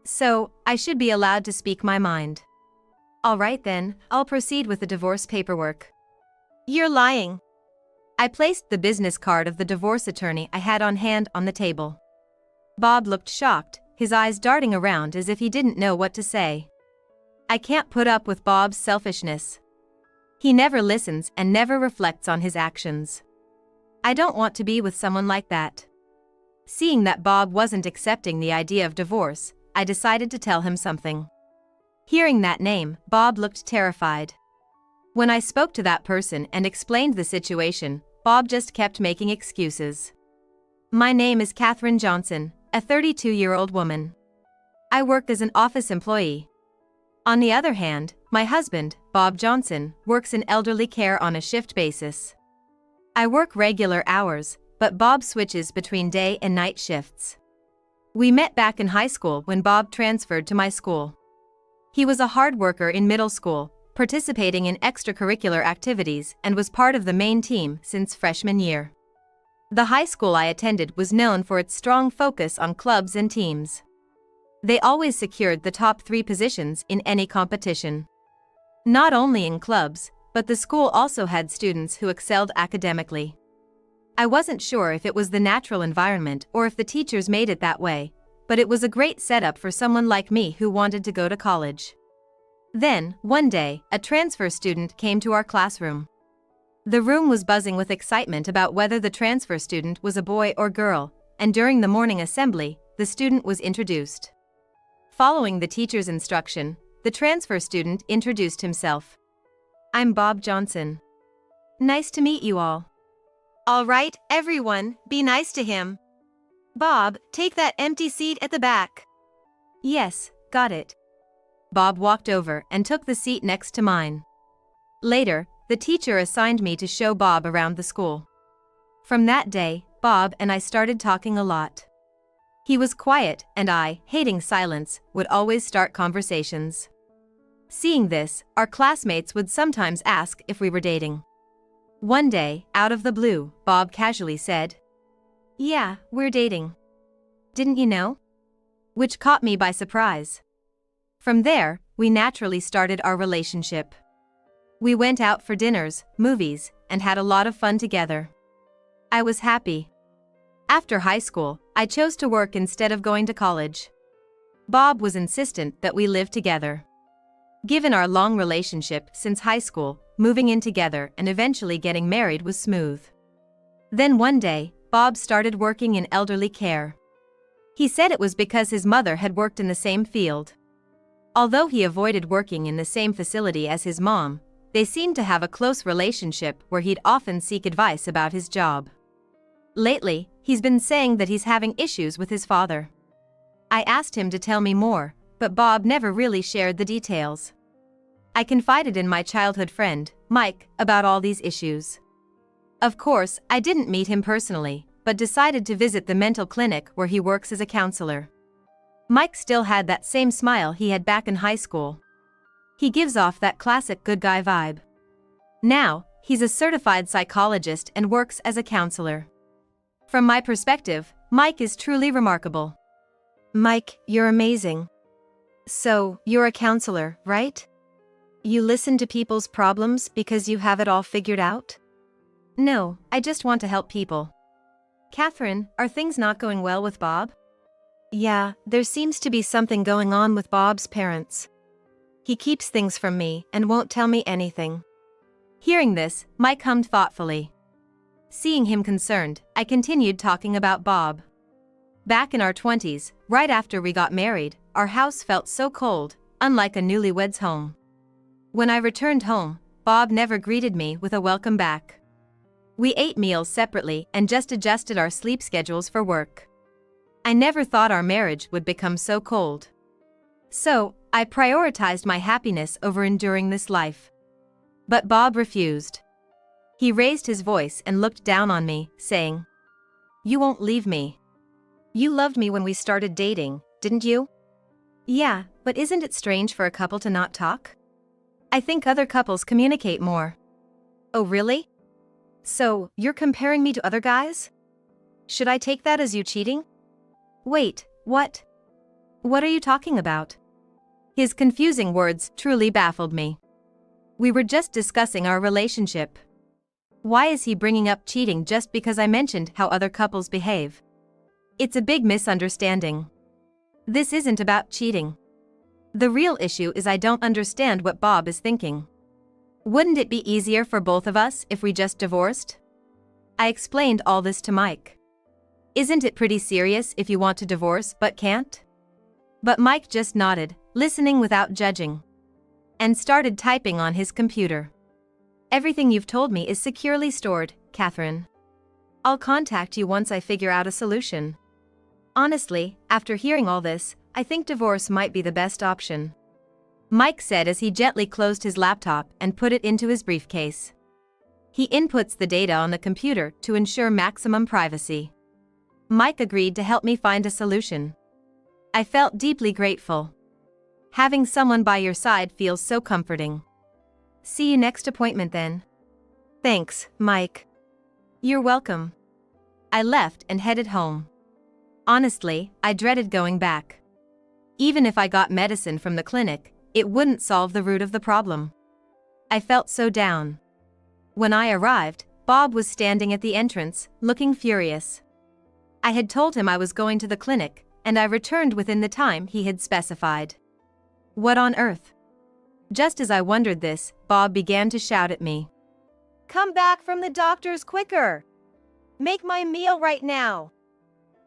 So, I should be allowed to speak my mind. All right then, I'll proceed with the divorce paperwork. You're lying. I placed the business card of the divorce attorney I had on hand on the table. Bob looked shocked, his eyes darting around as if he didn't know what to say. I can't put up with Bob's selfishness. He never listens and never reflects on his actions. I don't want to be with someone like that. Seeing that Bob wasn't accepting the idea of divorce, I decided to tell him something. Hearing that name, Bob looked terrified. When I spoke to that person and explained the situation, Bob just kept making excuses. My name is Katherine Johnson, a 32-year-old woman. I work as an office employee. On the other hand, my husband, Bob Johnson, works in elderly care on a shift basis. I work regular hours, but Bob switches between day and night shifts. We met back in high school when Bob transferred to my school. He was a hard worker in middle school, participating in extracurricular activities and was part of the main team since freshman year. The high school I attended was known for its strong focus on clubs and teams. They always secured the top 3 positions in any competition. Not only in clubs, but the school also had students who excelled academically. I wasn't sure if it was the natural environment or if the teachers made it that way, but it was a great setup for someone like me who wanted to go to college. Then, one day, a transfer student came to our classroom. The room was buzzing with excitement about whether the transfer student was a boy or girl, and during the morning assembly, the student was introduced. Following the teacher's instruction, the transfer student introduced himself. I'm Bob Johnson. Nice to meet you all. All right, everyone, be nice to him. Bob, take that empty seat at the back. Yes, got it. Bob walked over and took the seat next to mine. Later, the teacher assigned me to show Bob around the school. From that day, Bob and I started talking a lot. He was quiet, and I, hating silence, would always start conversations. Seeing this, our classmates would sometimes ask if we were dating. One day, out of the blue, Bob casually said, "Yeah, we're dating. Didn't you know?" Which caught me by surprise. From there, we naturally started our relationship. We went out for dinners, movies, and had a lot of fun together. I was happy. After high school, I chose to work instead of going to college. Bob was insistent that we live together. Given our long relationship since high school, moving in together and eventually getting married was smooth. Then one day, Bob started working in elderly care. He said it was because his mother had worked in the same field. Although he avoided working in the same facility as his mom, they seemed to have a close relationship where he'd often seek advice about his job. Lately, he's been saying that he's having issues with his father. I asked him to tell me more, but Bob never really shared the details. I confided in my childhood friend, Mike, about all these issues. Of course, I didn't meet him personally, but decided to visit the mental clinic where he works as a counselor. Mike still had that same smile he had back in high school. He gives off that classic good guy vibe. Now, he's a certified psychologist and works as a counselor. From my perspective, Mike is truly remarkable. Mike, you're amazing. So, you're a counselor, right? You listen to people's problems because you have it all figured out? No, I just want to help people. Catherine, are things not going well with Bob? Yeah, there seems to be something going on with Bob's parents. He keeps things from me and won't tell me anything. Hearing this, Mike hummed thoughtfully. Seeing him concerned, I continued talking about Bob. Back in our 20s, right after we got married, our house felt so cold, unlike a newlywed's home. When I returned home, Bob never greeted me with a welcome back. We ate meals separately and just adjusted our sleep schedules for work. I never thought our marriage would become so cold. So, I prioritized my happiness over enduring this life. But Bob refused. He raised his voice and looked down on me, saying, "You won't leave me." You loved me when we started dating, didn't you? Yeah, but isn't it strange for a couple to not talk? I think other couples communicate more. Oh really? So, you're comparing me to other guys? Should I take that as you cheating? Wait, what? What are you talking about? His confusing words truly baffled me. We were just discussing our relationship. Why is he bringing up cheating just because I mentioned how other couples behave? It's a big misunderstanding. This isn't about cheating. The real issue is I don't understand what Bob is thinking. Wouldn't it be easier for both of us if we just divorced? I explained all this to Mike. Isn't it pretty serious if you want to divorce but can't? But Mike just nodded, listening without judging, and started typing on his computer. Everything you've told me is securely stored, Catherine. I'll contact you once I figure out a solution. Honestly, after hearing all this, I think divorce might be the best option. Mike said as he gently closed his laptop and put it into his briefcase. He inputs the data on the computer to ensure maximum privacy. Mike agreed to help me find a solution. I felt deeply grateful. Having someone by your side feels so comforting. See you next appointment then. Thanks, Mike. You're welcome. I left and headed home. Honestly, I dreaded going back. Even if I got medicine from the clinic, it wouldn't solve the root of the problem. I felt so down. When I arrived, Bob was standing at the entrance, looking furious. I had told him I was going to the clinic, and I returned within the time he had specified. What on earth? Just as I wondered this, Bob began to shout at me. Come back from the doctors quicker! Make my meal right now!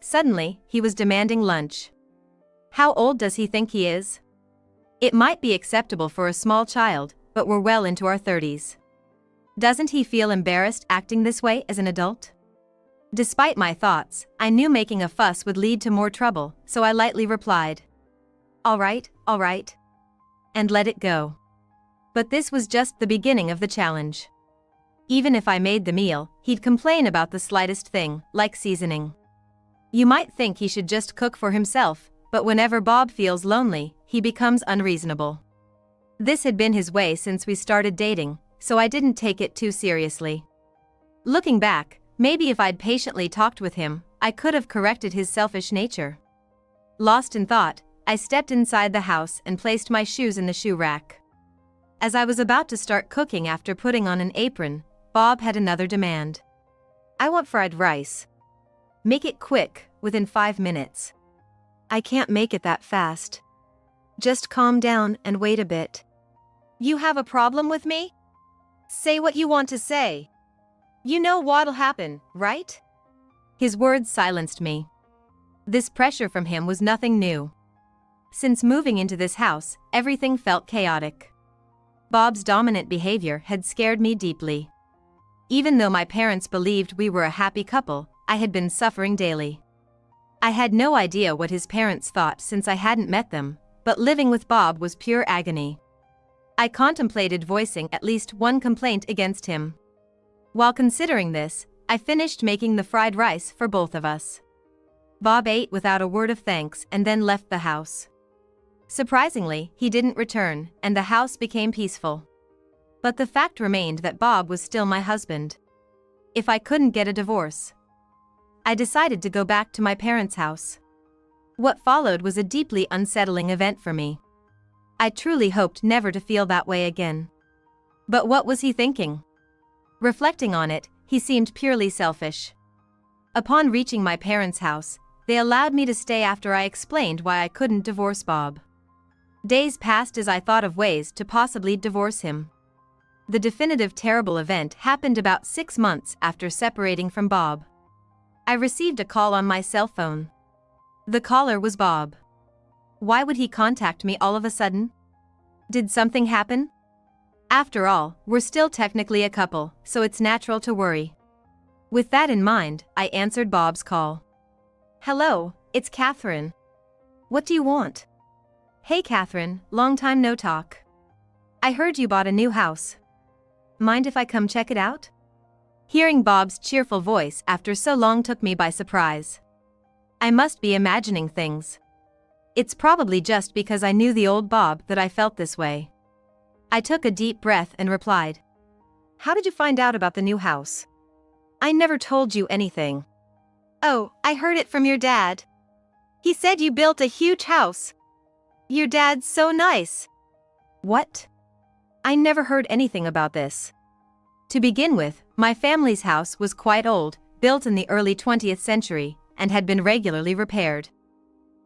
Suddenly, he was demanding lunch. How old does he think he is? It might be acceptable for a small child, but we're well into our 30s. Doesn't he feel embarrassed acting this way as an adult? Despite my thoughts, I knew making a fuss would lead to more trouble, so I lightly replied, all right, and let it go. But this was just the beginning of the challenge. Even if I made the meal, he'd complain about the slightest thing, like seasoning. You might think he should just cook for himself, but whenever Bob feels lonely, he becomes unreasonable. This had been his way since we started dating, so I didn't take it too seriously. Looking back, maybe if I'd patiently talked with him, I could have corrected his selfish nature. Lost in thought, I stepped inside the house and placed my shoes in the shoe rack. As I was about to start cooking after putting on an apron, Bob had another demand. I want fried rice. Make it quick, within 5 minutes. I can't make it that fast. Just calm down and wait a bit. You have a problem with me? Say what you want to say. You know what'll happen, right? His words silenced me. This pressure from him was nothing new. Since moving into this house, everything felt chaotic. Bob's dominant behavior had scared me deeply. Even though my parents believed we were a happy couple, I had been suffering daily. I had no idea what his parents thought since I hadn't met them, but living with Bob was pure agony. I contemplated voicing at least one complaint against him. While considering this, I finished making the fried rice for both of us. Bob ate without a word of thanks and then left the house. Surprisingly, he didn't return, and the house became peaceful. But the fact remained that Bob was still my husband. If I couldn't get a divorce, I decided to go back to my parents' house. What followed was a deeply unsettling event for me. I truly hoped never to feel that way again. But what was he thinking? Reflecting on it, he seemed purely selfish. Upon reaching my parents' house, they allowed me to stay after I explained why I couldn't divorce Bob. Days passed as I thought of ways to possibly divorce him. The definitive terrible event happened about 6 months after separating from Bob. I received a call on my cell phone. The caller was Bob. Why would he contact me all of a sudden? Did something happen? After all, we're still technically a couple, so it's natural to worry. With that in mind, I answered Bob's call. Hello, it's Catherine. What do you want? Hey Catherine, long time no talk. I heard you bought a new house. Mind if I come check it out? Hearing Bob's cheerful voice after so long took me by surprise. I must be imagining things. It's probably just because I knew the old Bob that I felt this way. I took a deep breath and replied. How did you find out about the new house? I never told you anything. Oh, I heard it from your dad. He said you built a huge house. Your dad's so nice. What? I never heard anything about this. To begin with, my family's house was quite old, built in the early 20th century, and had been regularly repaired.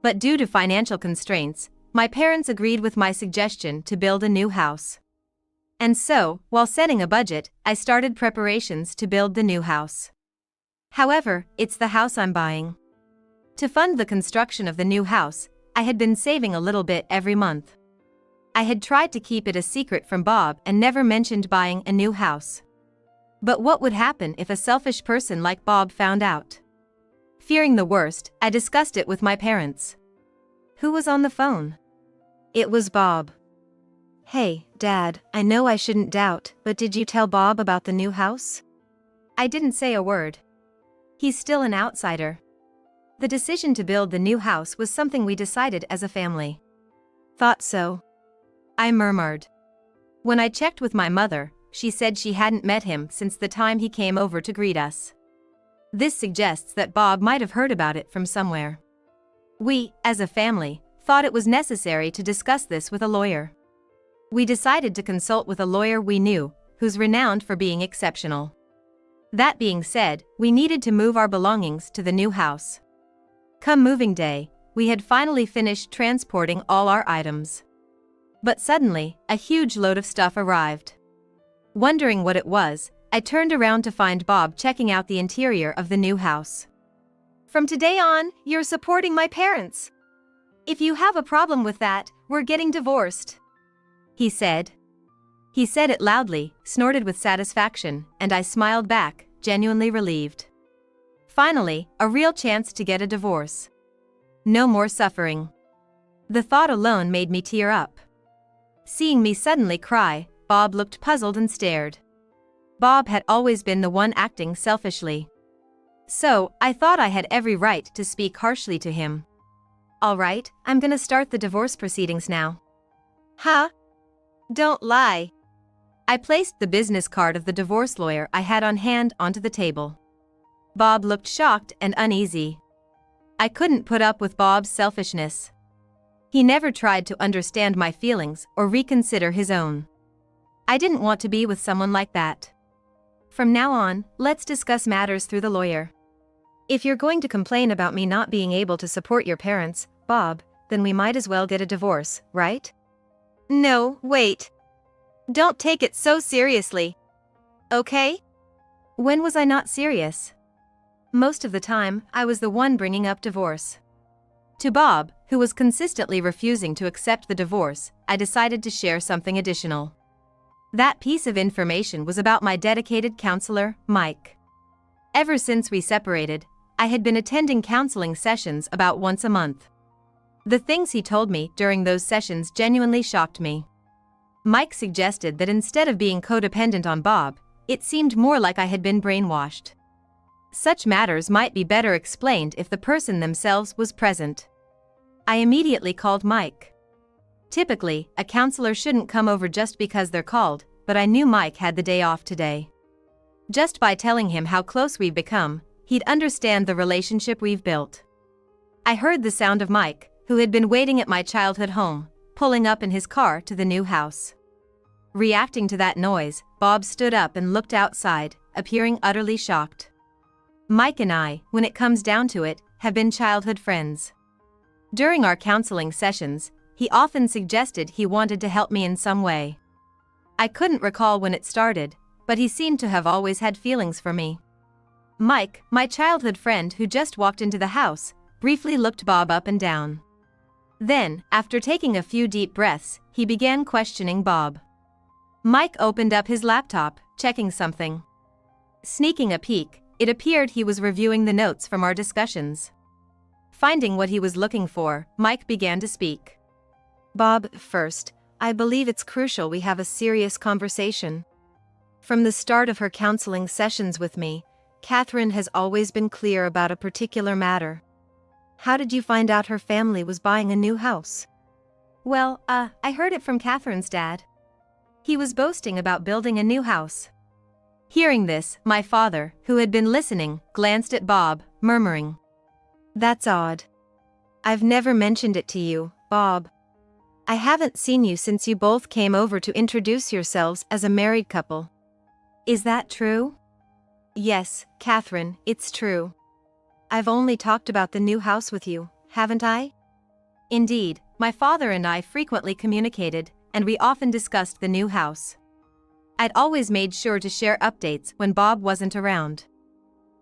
But due to financial constraints, my parents agreed with my suggestion to build a new house. And so, while setting a budget, I started preparations to build the new house. However, it's the house I'm buying. To fund the construction of the new house, I had been saving a little bit every month. I had tried to keep it a secret from Bob and never mentioned buying a new house. But what would happen if a selfish person like Bob found out? Fearing the worst, I discussed it with my parents. Who was on the phone? It was Bob. Hey, Dad, I know I shouldn't doubt, but did you tell Bob about the new house? I didn't say a word. He's still an outsider. The decision to build the new house was something we decided as a family. Thought so. I murmured. When I checked with my mother, she said she hadn't met him since the time he came over to greet us. This suggests that Bob might have heard about it from somewhere. We, as a family, thought it was necessary to discuss this with a lawyer. We decided to consult with a lawyer we knew, who's renowned for being exceptional. That being said, we needed to move our belongings to the new house. Come moving day, we had finally finished transporting all our items. But suddenly, a huge load of stuff arrived. Wondering what it was, I turned around to find Bob checking out the interior of the new house. From today on, you're supporting my parents. If you have a problem with that, we're getting divorced. He said. He said it loudly, snorted with satisfaction, and I smiled back, genuinely relieved. Finally, a real chance to get a divorce. No more suffering. The thought alone made me tear up. Seeing me suddenly cry, Bob looked puzzled and stared. Bob had always been the one acting selfishly. So, I thought I had every right to speak harshly to him. All right, I'm gonna start the divorce proceedings now. Huh? Don't lie. I placed the business card of the divorce lawyer I had on hand onto the table. Bob looked shocked and uneasy. I couldn't put up with Bob's selfishness. He never tried to understand my feelings or reconsider his own. I didn't want to be with someone like that. From now on, let's discuss matters through the lawyer. If you're going to complain about me not being able to support your parents, Bob, then we might as well get a divorce, right? No, wait. Don't take it so seriously. Okay? When was I not serious? Most of the time, I was the one bringing up divorce. To Bob, who was consistently refusing to accept the divorce, I decided to share something additional. That piece of information was about my dedicated counselor, Mike. Ever since we separated, I had been attending counseling sessions about once a month. The things he told me during those sessions genuinely shocked me. Mike suggested that instead of being codependent on Bob, it seemed more like I had been brainwashed. Such matters might be better explained if the person themselves was present. I immediately called Mike. Typically, a counselor shouldn't come over just because they're called, but I knew Mike had the day off today. Just by telling him how close we've become, he'd understand the relationship we've built. I heard the sound of Mike, who had been waiting at my childhood home, pulling up in his car to the new house. Reacting to that noise, Bob stood up and looked outside, appearing utterly shocked. Mike and I, when it comes down to it, have been childhood friends. During our counseling sessions, he often suggested he wanted to help me in some way. I couldn't recall when it started, but he seemed to have always had feelings for me. Mike, my childhood friend who just walked into the house, briefly looked Bob up and down. Then, after taking a few deep breaths, he began questioning Bob. Mike opened up his laptop, checking something. Sneaking a peek, it appeared he was reviewing the notes from our discussions. Finding what he was looking for, Mike began to speak. Bob, first, I believe it's crucial we have a serious conversation. From the start of her counseling sessions with me, Catherine has always been clear about a particular matter. How did you find out her family was buying a new house? Well, I heard it from Catherine's dad. He was boasting about building a new house. Hearing this, my father, who had been listening, glanced at Bob, murmuring, "That's odd. I've never mentioned it to you, Bob. I haven't seen you since you both came over to introduce yourselves as a married couple. Is that true?" "Yes, Catherine, it's true. I've only talked about the new house with you, haven't I?" Indeed, my father and I frequently communicated, and we often discussed the new house. I'd always made sure to share updates when Bob wasn't around.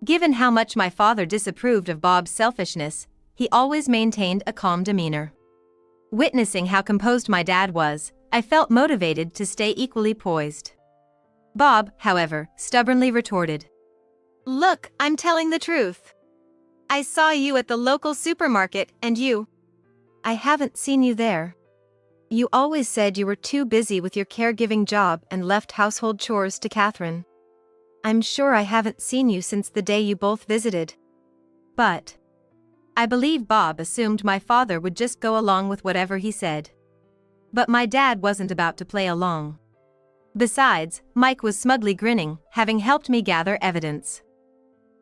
Given how much my father disapproved of Bob's selfishness, he always maintained a calm demeanor. Witnessing how composed my dad was, I felt motivated to stay equally poised. Bob, however, stubbornly retorted, Look, I'm telling the truth. I saw you at the local supermarket, and you. I haven't seen you there. You always said you were too busy with your caregiving job and left household chores to Catherine. I'm sure I haven't seen you since the day you both visited. But I believe Bob assumed my father would just go along with whatever he said. But my dad wasn't about to play along. Besides, Mike was smugly grinning, having helped me gather evidence.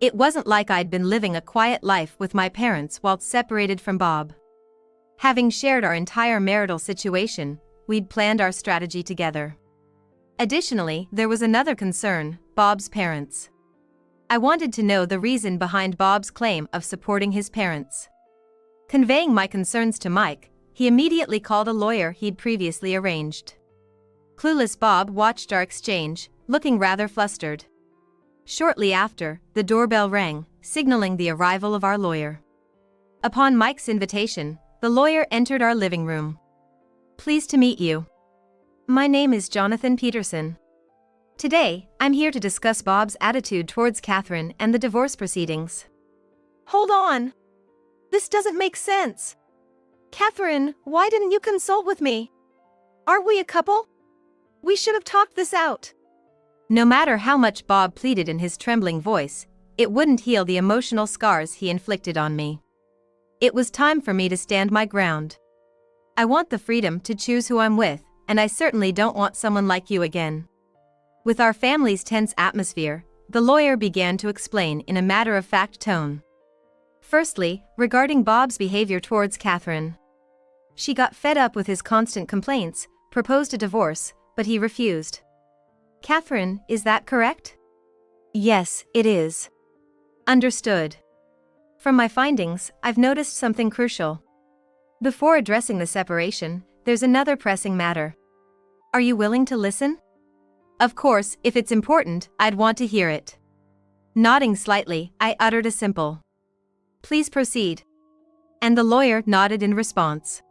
It wasn't like I'd been living a quiet life with my parents while separated from Bob. Having shared our entire marital situation, we'd planned our strategy together. Additionally, there was another concern, Bob's parents. I wanted to know the reason behind Bob's claim of supporting his parents. Conveying my concerns to Mike, he immediately called a lawyer he'd previously arranged. Clueless Bob watched our exchange, looking rather flustered. Shortly after, the doorbell rang, signaling the arrival of our lawyer. Upon Mike's invitation, the lawyer entered our living room. Pleased to meet you. My name is Jonathan Peterson. Today, I'm here to discuss Bob's attitude towards Catherine and the divorce proceedings. Hold on. This doesn't make sense. Catherine, why didn't you consult with me? Aren't we a couple? We should have talked this out. No matter how much Bob pleaded in his trembling voice, it wouldn't heal the emotional scars he inflicted on me. It was time for me to stand my ground. I want the freedom to choose who I'm with, and I certainly don't want someone like you again. With our family's tense atmosphere, the lawyer began to explain in a matter-of-fact tone. Firstly, regarding Bob's behavior towards Catherine. She got fed up with his constant complaints, proposed a divorce, but he refused. Catherine, is that correct? Yes, it is. Understood. From my findings, I've noticed something crucial. Before addressing the separation, there's another pressing matter. Are you willing to listen? Of course, if it's important, I'd want to hear it. Nodding slightly, I uttered a simple, "Please proceed." And the lawyer nodded in response.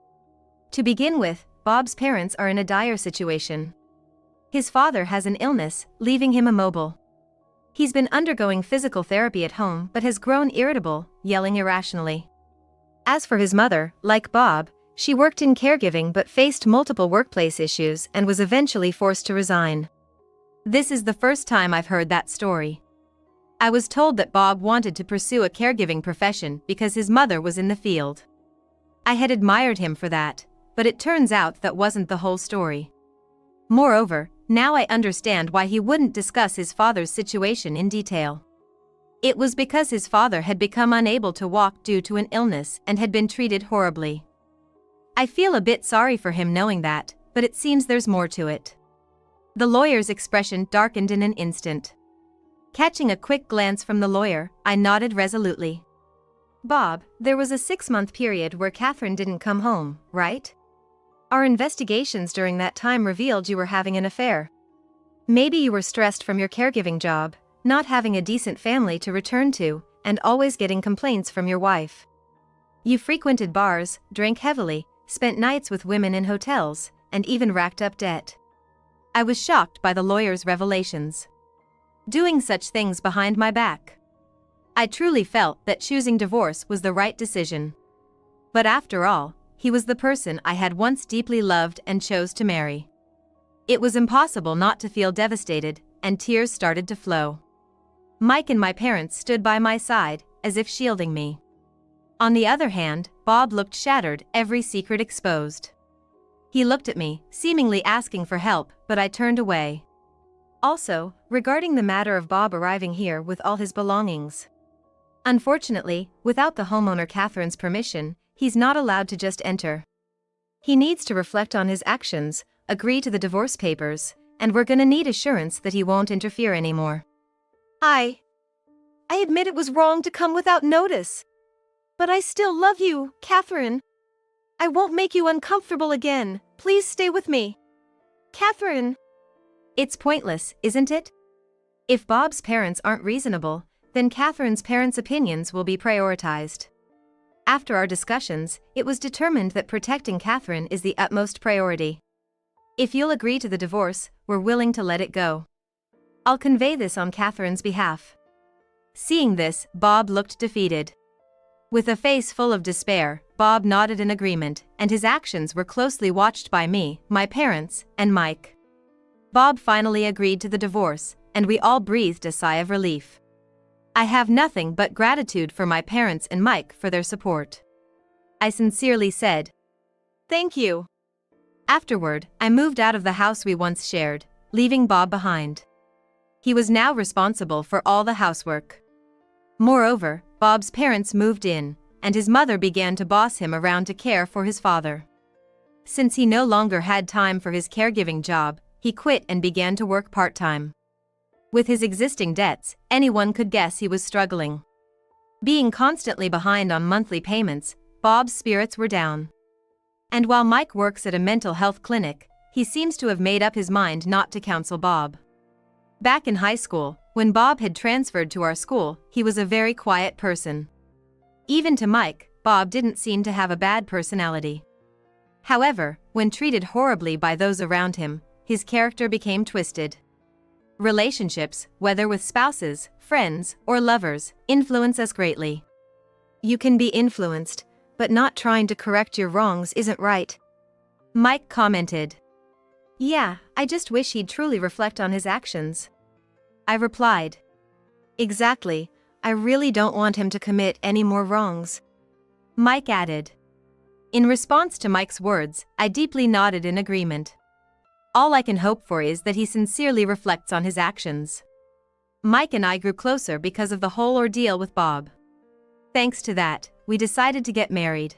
To begin with, Bob's parents are in a dire situation. His father has an illness, leaving him immobile. He's been undergoing physical therapy at home but has grown irritable, yelling irrationally. As for his mother, like Bob, she worked in caregiving but faced multiple workplace issues and was eventually forced to resign. This is the first time I've heard that story. I was told that Bob wanted to pursue a caregiving profession because his mother was in the field. I had admired him for that, but it turns out that wasn't the whole story. Moreover, now I understand why he wouldn't discuss his father's situation in detail. It was because his father had become unable to walk due to an illness and had been treated horribly. I feel a bit sorry for him knowing that, but it seems there's more to it. The lawyer's expression darkened in an instant. Catching a quick glance from the lawyer, I nodded resolutely. Bob, there was a 6-month period where Catherine didn't come home, right? Our investigations during that time revealed you were having an affair. Maybe you were stressed from your caregiving job, not having a decent family to return to, and always getting complaints from your wife. You frequented bars, drank heavily, spent nights with women in hotels, and even racked up debt. I was shocked by the lawyer's revelations. Doing such things behind my back. I truly felt that choosing divorce was the right decision. But after all, he was the person I had once deeply loved and chose to marry. It was impossible not to feel devastated, and tears started to flow. Mike and my parents stood by my side, as if shielding me. On the other hand, Bob looked shattered, every secret exposed. He looked at me, seemingly asking for help, but I turned away. Also, regarding the matter of Bob arriving here with all his belongings. Unfortunately, without the homeowner Catherine's permission, he's not allowed to just enter. He needs to reflect on his actions, agree to the divorce papers, and we're gonna need assurance that he won't interfere anymore. I admit it was wrong to come without notice. But I still love you, Catherine. I won't make you uncomfortable again. Please stay with me. Catherine. It's pointless, isn't it? If Bob's parents aren't reasonable, then Catherine's parents' opinions will be prioritized. After our discussions, it was determined that protecting Catherine is the utmost priority. If you'll agree to the divorce, we're willing to let it go. I'll convey this on Catherine's behalf. Seeing this, Bob looked defeated. With a face full of despair, Bob nodded in agreement, and his actions were closely watched by me, my parents, and Mike. Bob finally agreed to the divorce, and we all breathed a sigh of relief. I have nothing but gratitude for my parents and Mike for their support. I sincerely said, "Thank you." Afterward, I moved out of the house we once shared, leaving Bob behind. He was now responsible for all the housework. Moreover, Bob's parents moved in, and his mother began to boss him around to care for his father. Since he no longer had time for his caregiving job, he quit and began to work part-time. With his existing debts, anyone could guess he was struggling. Being constantly behind on monthly payments, Bob's spirits were down. And while Mike works at a mental health clinic, he seems to have made up his mind not to counsel Bob. Back in high school, when Bob had transferred to our school, he was a very quiet person. Even to Mike, Bob didn't seem to have a bad personality. However, when treated horribly by those around him, his character became twisted. Relationships, whether with spouses, friends, or lovers, influence us greatly. You can be influenced, but not trying to correct your wrongs isn't right. Mike commented. Yeah, I just wish he'd truly reflect on his actions. I replied. Exactly, I really don't want him to commit any more wrongs. Mike added. In response to Mike's words, I deeply nodded in agreement. All I can hope for is that he sincerely reflects on his actions. Mike and I grew closer because of the whole ordeal with Bob. Thanks to that, we decided to get married.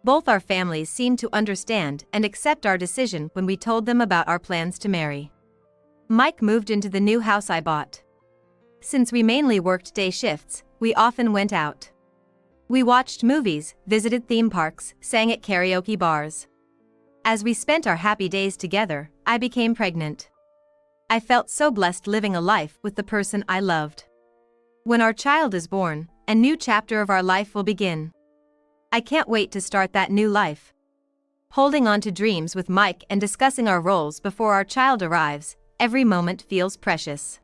Both our families seemed to understand and accept our decision when we told them about our plans to marry. Mike moved into the new house I bought. Since we mainly worked day shifts, we often went out. We watched movies, visited theme parks, sang at karaoke bars. As we spent our happy days together, I became pregnant. I felt so blessed living a life with the person I loved. When our child is born, a new chapter of our life will begin. I can't wait to start that new life. Holding on to dreams with Mike and discussing our roles before our child arrives, every moment feels precious.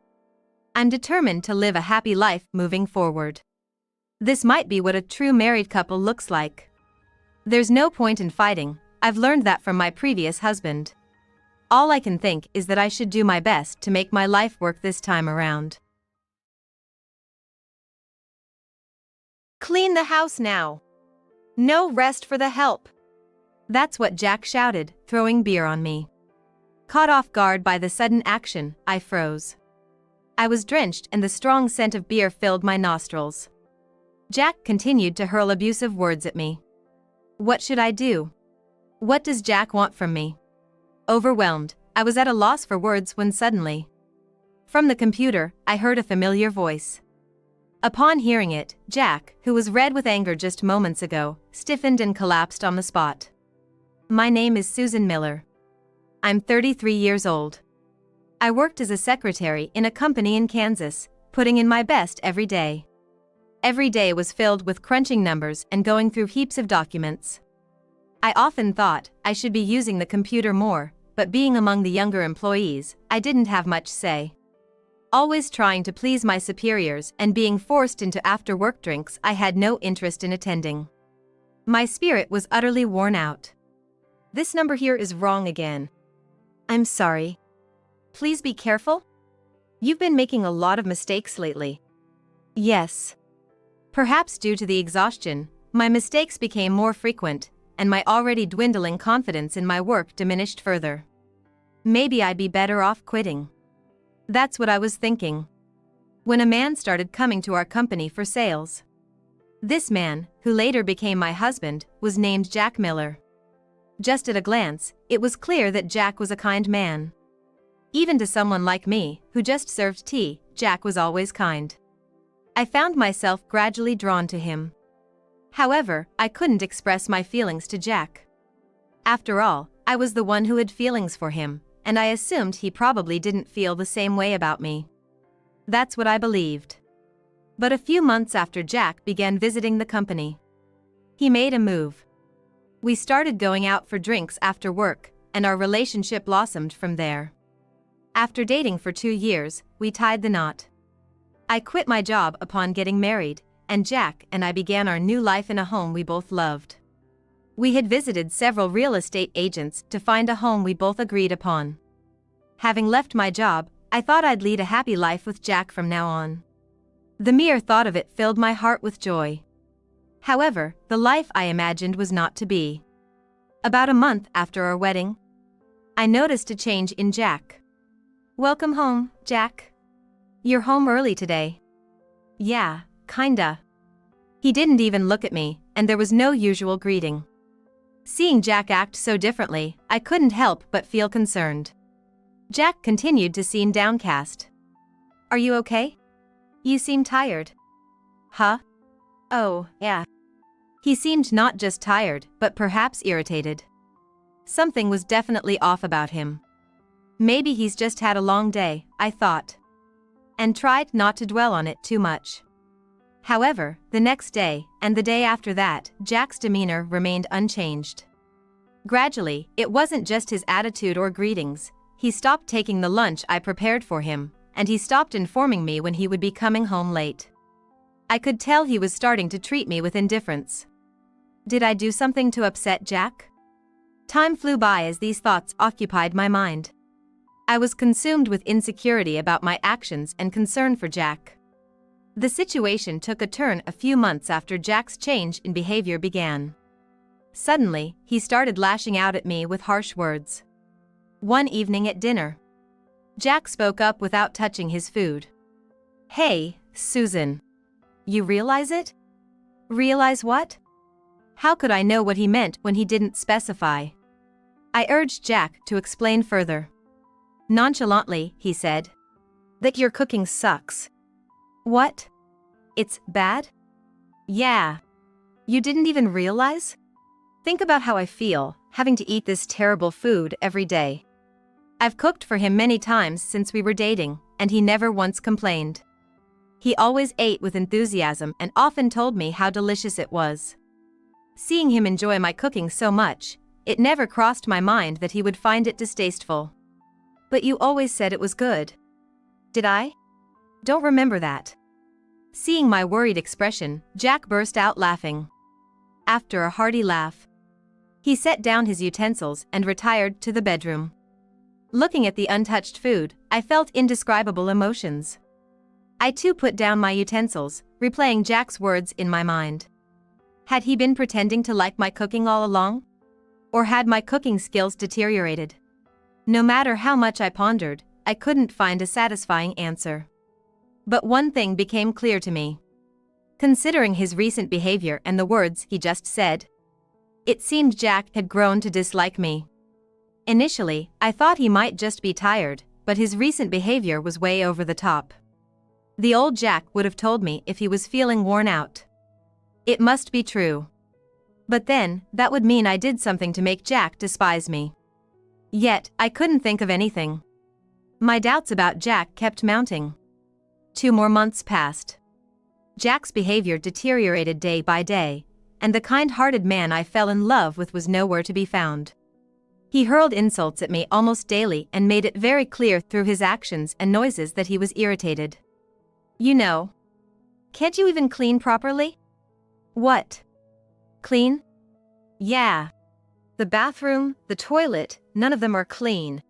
I'm determined to live a happy life moving forward. This might be what a true married couple looks like. There's no point in fighting. I've learned that from my previous husband. All I can think is that I should do my best to make my life work this time around. Clean the house now. No rest for the help. That's what Jack shouted, throwing beer on me. Caught off guard by the sudden action, I froze. I was drenched and the strong scent of beer filled my nostrils. Jack continued to hurl abusive words at me. What should I do? What does Jack want from me? Overwhelmed, I was at a loss for words when suddenly, from the computer, I heard a familiar voice. Upon hearing it, Jack, who was red with anger just moments ago, stiffened and collapsed on the spot. My name is Susan Miller. I'm 33 years old. I worked as a secretary in a company in Kansas, putting in my best every day. Every day was filled with crunching numbers and going through heaps of documents. I often thought I should be using the computer more, but being among the younger employees, I didn't have much say. Always trying to please my superiors and being forced into after-work drinks I had no interest in attending. My spirit was utterly worn out. This number here is wrong again. I'm sorry. Please be careful. You've been making a lot of mistakes lately. Yes. Perhaps due to the exhaustion, my mistakes became more frequent, and my already dwindling confidence in my work diminished further. Maybe I'd be better off quitting. That's what I was thinking, when a man started coming to our company for sales. This man, who later became my husband, was named Jack Miller. Just at a glance, it was clear that Jack was a kind man. Even to someone like me, who just served tea, Jack was always kind. I found myself gradually drawn to him. However, I couldn't express my feelings to Jack. After all, I was the one who had feelings for him, and I assumed he probably didn't feel the same way about me. That's what I believed. But a few months after Jack began visiting the company, he made a move. We started going out for drinks after work, and our relationship blossomed from there. After dating for 2 years, we tied the knot. I quit my job upon getting married, and Jack and I began our new life in a home we both loved. We had visited several real estate agents to find a home we both agreed upon. Having left my job, I thought I'd lead a happy life with Jack from now on. The mere thought of it filled my heart with joy. However, the life I imagined was not to be. About a month after our wedding, I noticed a change in Jack. Welcome home, Jack. You're home early today. Yeah, kinda. He didn't even look at me, and there was no usual greeting. Seeing Jack act so differently, I couldn't help but feel concerned. Jack continued to seem downcast. Are you okay? You seem tired. Huh? Oh, yeah. He seemed not just tired, but perhaps irritated. Something was definitely off about him. Maybe he's just had a long day, I thought, and tried not to dwell on it too much. However, the next day, and the day after that, Jack's demeanor remained unchanged. Gradually, it wasn't just his attitude or greetings. He stopped taking the lunch I prepared for him, and he stopped informing me when he would be coming home late. I could tell he was starting to treat me with indifference. Did I do something to upset Jack? Time flew by as these thoughts occupied my mind. I was consumed with insecurity about my actions and concern for Jack. The situation took a turn a few months after Jack's change in behavior began. Suddenly, he started lashing out at me with harsh words. One evening at dinner, Jack spoke up without touching his food. Hey, Susan. You realize it? Realize what? How could I know what he meant when he didn't specify? I urged Jack to explain further. Nonchalantly, he said. That your cooking sucks. What? It's bad? Yeah. You didn't even realize? Think about how I feel, having to eat this terrible food every day. I've cooked for him many times since we were dating, and he never once complained. He always ate with enthusiasm and often told me how delicious it was. Seeing him enjoy my cooking so much, it never crossed my mind that he would find it distasteful. But you always said it was good. Did I? Don't remember that. Seeing my worried expression, Jack burst out laughing. After a hearty laugh, he set down his utensils and retired to the bedroom. Looking at the untouched food, I felt indescribable emotions. I too put down my utensils, replaying Jack's words in my mind. Had he been pretending to like my cooking all along? Or had my cooking skills deteriorated? No matter how much I pondered, I couldn't find a satisfying answer. But one thing became clear to me. Considering his recent behavior and the words he just said, it seemed Jack had grown to dislike me. Initially, I thought he might just be tired, but his recent behavior was way over the top. The old Jack would have told me if he was feeling worn out. It must be true. But then, that would mean I did something to make Jack despise me. Yet, I couldn't think of anything. My doubts about Jack kept mounting. 2 more months passed. Jack's behavior deteriorated day by day, and the kind-hearted man I fell in love with was nowhere to be found. He hurled insults at me almost daily and made it very clear through his actions and noises that he was irritated. You know. Can't you even clean properly? What? Clean? Yeah. The bathroom, the toilet, none of them are clean.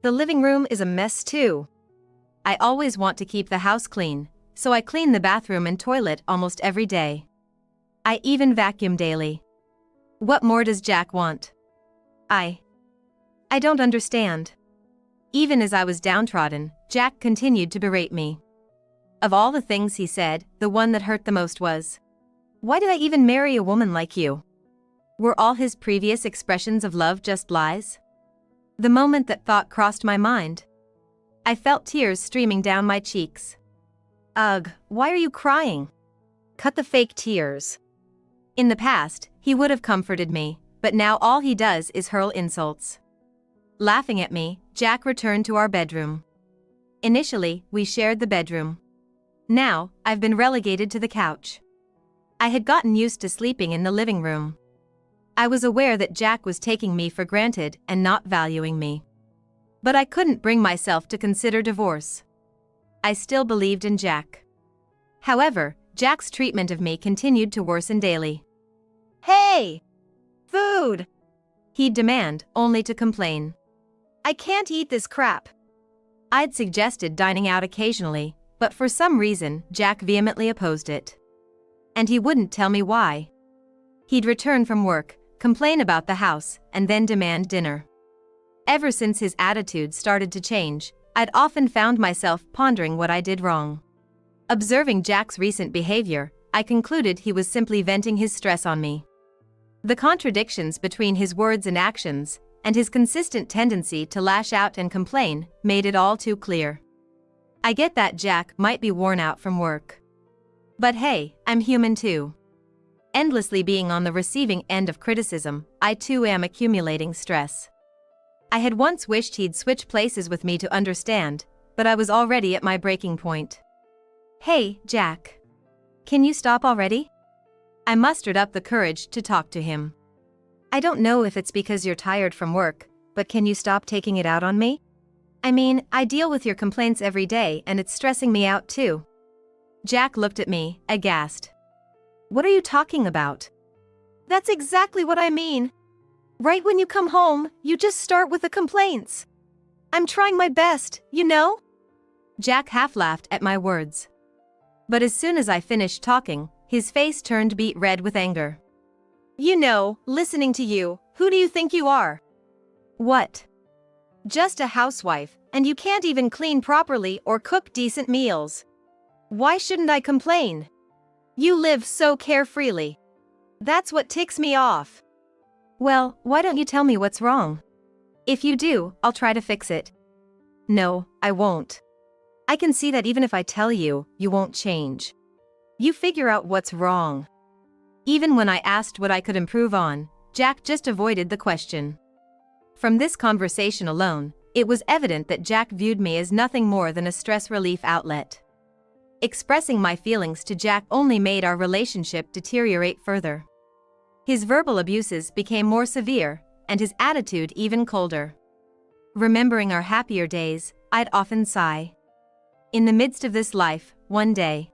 The living room is a mess too. I always want to keep the house clean, so I clean the bathroom and toilet almost every day. I even vacuum daily. What more does Jack want? I don't understand. Even as I was downtrodden, Jack continued to berate me. Of all the things he said, the one that hurt the most was, "Why did I even marry a woman like you?" Were all his previous expressions of love just lies? The moment that thought crossed my mind, I felt tears streaming down my cheeks. Ugh, why are you crying? Cut the fake tears. In the past, he would have comforted me, but now all he does is hurl insults. Laughing at me, Jack returned to our bedroom. Initially, we shared the bedroom. Now, I've been relegated to the couch. I had gotten used to sleeping in the living room. I was aware that Jack was taking me for granted and not valuing me. But I couldn't bring myself to consider divorce. I still believed in Jack. However, Jack's treatment of me continued to worsen daily. Hey! Food! He'd demand, only to complain. I can't eat this crap. I'd suggested dining out occasionally, but for some reason, Jack vehemently opposed it. And he wouldn't tell me why. He'd return from work, complain about the house, and then demand dinner. Ever since his attitude started to change, I'd often found myself pondering what I did wrong. Observing Jack's recent behavior, I concluded he was simply venting his stress on me. The contradictions between his words and actions, and his consistent tendency to lash out and complain, made it all too clear. I get that Jack might be worn out from work. But hey, I'm human too. Endlessly being on the receiving end of criticism, I too am accumulating stress. I had once wished he'd switch places with me to understand, but I was already at my breaking point. Hey, Jack. Can you stop already? I mustered up the courage to talk to him. I don't know if it's because you're tired from work, but can you stop taking it out on me? I mean, I deal with your complaints every day and it's stressing me out too. Jack looked at me, aghast. What are you talking about? That's exactly what I mean. Right when you come home, you just start with the complaints. I'm trying my best, you know? Jack half laughed at my words. But as soon as I finished talking, his face turned beet red with anger. You know, listening to you, who do you think you are? What? Just a housewife, and you can't even clean properly or cook decent meals. Why shouldn't I complain? You live so carefreely. That's what ticks me off. Well, why don't you tell me what's wrong? If you do, I'll try to fix it. No, I won't. I can see that even if I tell you, you won't change. You figure out what's wrong. Even when I asked what I could improve on, Jack just avoided the question. From this conversation alone, it was evident that Jack viewed me as nothing more than a stress relief outlet. Expressing my feelings to Jack only made our relationship deteriorate further. His verbal abuses became more severe, and his attitude even colder. Remembering our happier days, I'd often sigh. In the midst of this life, one day,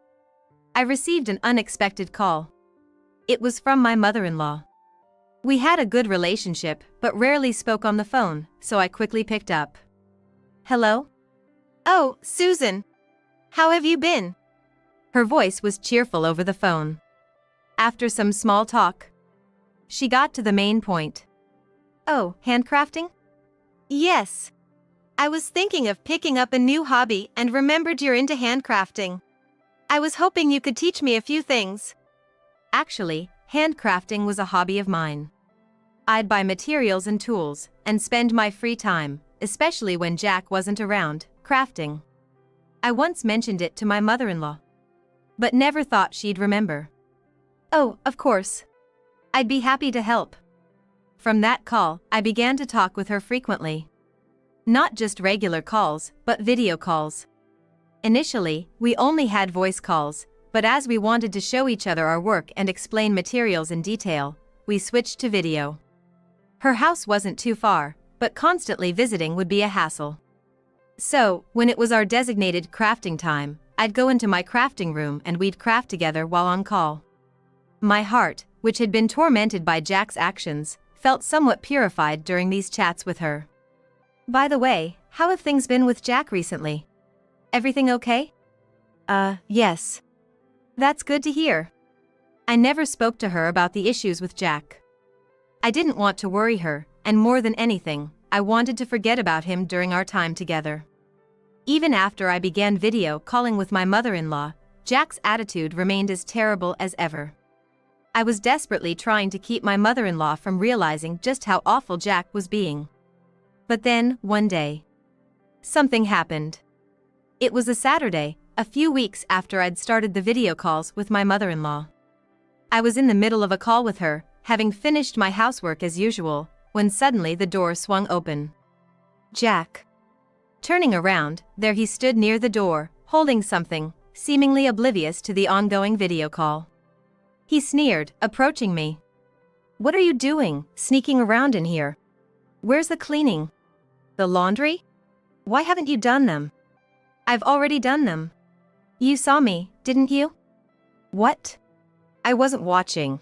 I received an unexpected call. It was from my mother-in-law. We had a good relationship, but rarely spoke on the phone, so I quickly picked up. Hello? Oh, Susan. How have you been? Her voice was cheerful over the phone. After some small talk, she got to the main point. Oh, handcrafting? Yes. I was thinking of picking up a new hobby and remembered you're into handcrafting. I was hoping you could teach me a few things. Actually, handcrafting was a hobby of mine. I'd buy materials and tools, and spend my free time, especially when Jack wasn't around, crafting. I once mentioned it to my mother-in-law, but never thought she'd remember. Oh, of course. I'd be happy to help. From that call, I began to talk with her frequently. Not just regular calls, but video calls. Initially, we only had voice calls, but as we wanted to show each other our work and explain materials in detail, we switched to video. Her house wasn't too far, but constantly visiting would be a hassle. So, when it was our designated crafting time, I'd go into my crafting room and we'd craft together while on call. My heart, which had been tormented by Jack's actions, felt somewhat purified during these chats with her. By the way, how have things been with Jack recently? Everything okay? Yes. That's good to hear. I never spoke to her about the issues with Jack. I didn't want to worry her, and more than anything, I wanted to forget about him during our time together. Even after I began video calling with my mother-in-law, Jack's attitude remained as terrible as ever. I was desperately trying to keep my mother-in-law from realizing just how awful Jack was being. But then, one day, something happened. It was a Saturday, a few weeks after I'd started the video calls with my mother-in-law. I was in the middle of a call with her, having finished my housework as usual, when suddenly the door swung open. Jack. Turning around, there he stood near the door, holding something, seemingly oblivious to the ongoing video call. He sneered, approaching me. What are you doing, sneaking around in here? Where's the cleaning? The laundry? Why haven't you done them? I've already done them. You saw me, didn't you? What? I wasn't watching.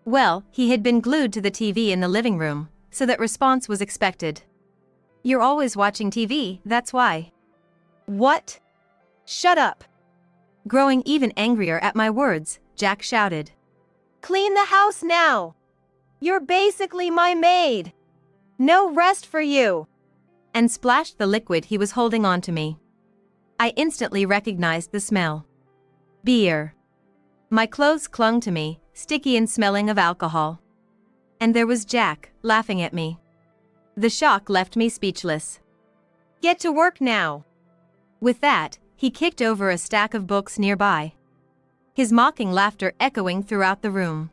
Well, he had been glued to the TV in the living room, so that response was expected. You're always watching TV, that's why. What? Shut up. Growing even angrier at my words, Jack shouted. Clean the house now. You're basically my maid. No rest for you. And splashed the liquid he was holding onto me. I instantly recognized the smell. Beer. My clothes clung to me, sticky and smelling of alcohol. And there was Jack, laughing at me. The shock left me speechless. Get to work now. With that, he kicked over a stack of books nearby. His mocking laughter echoing throughout the room.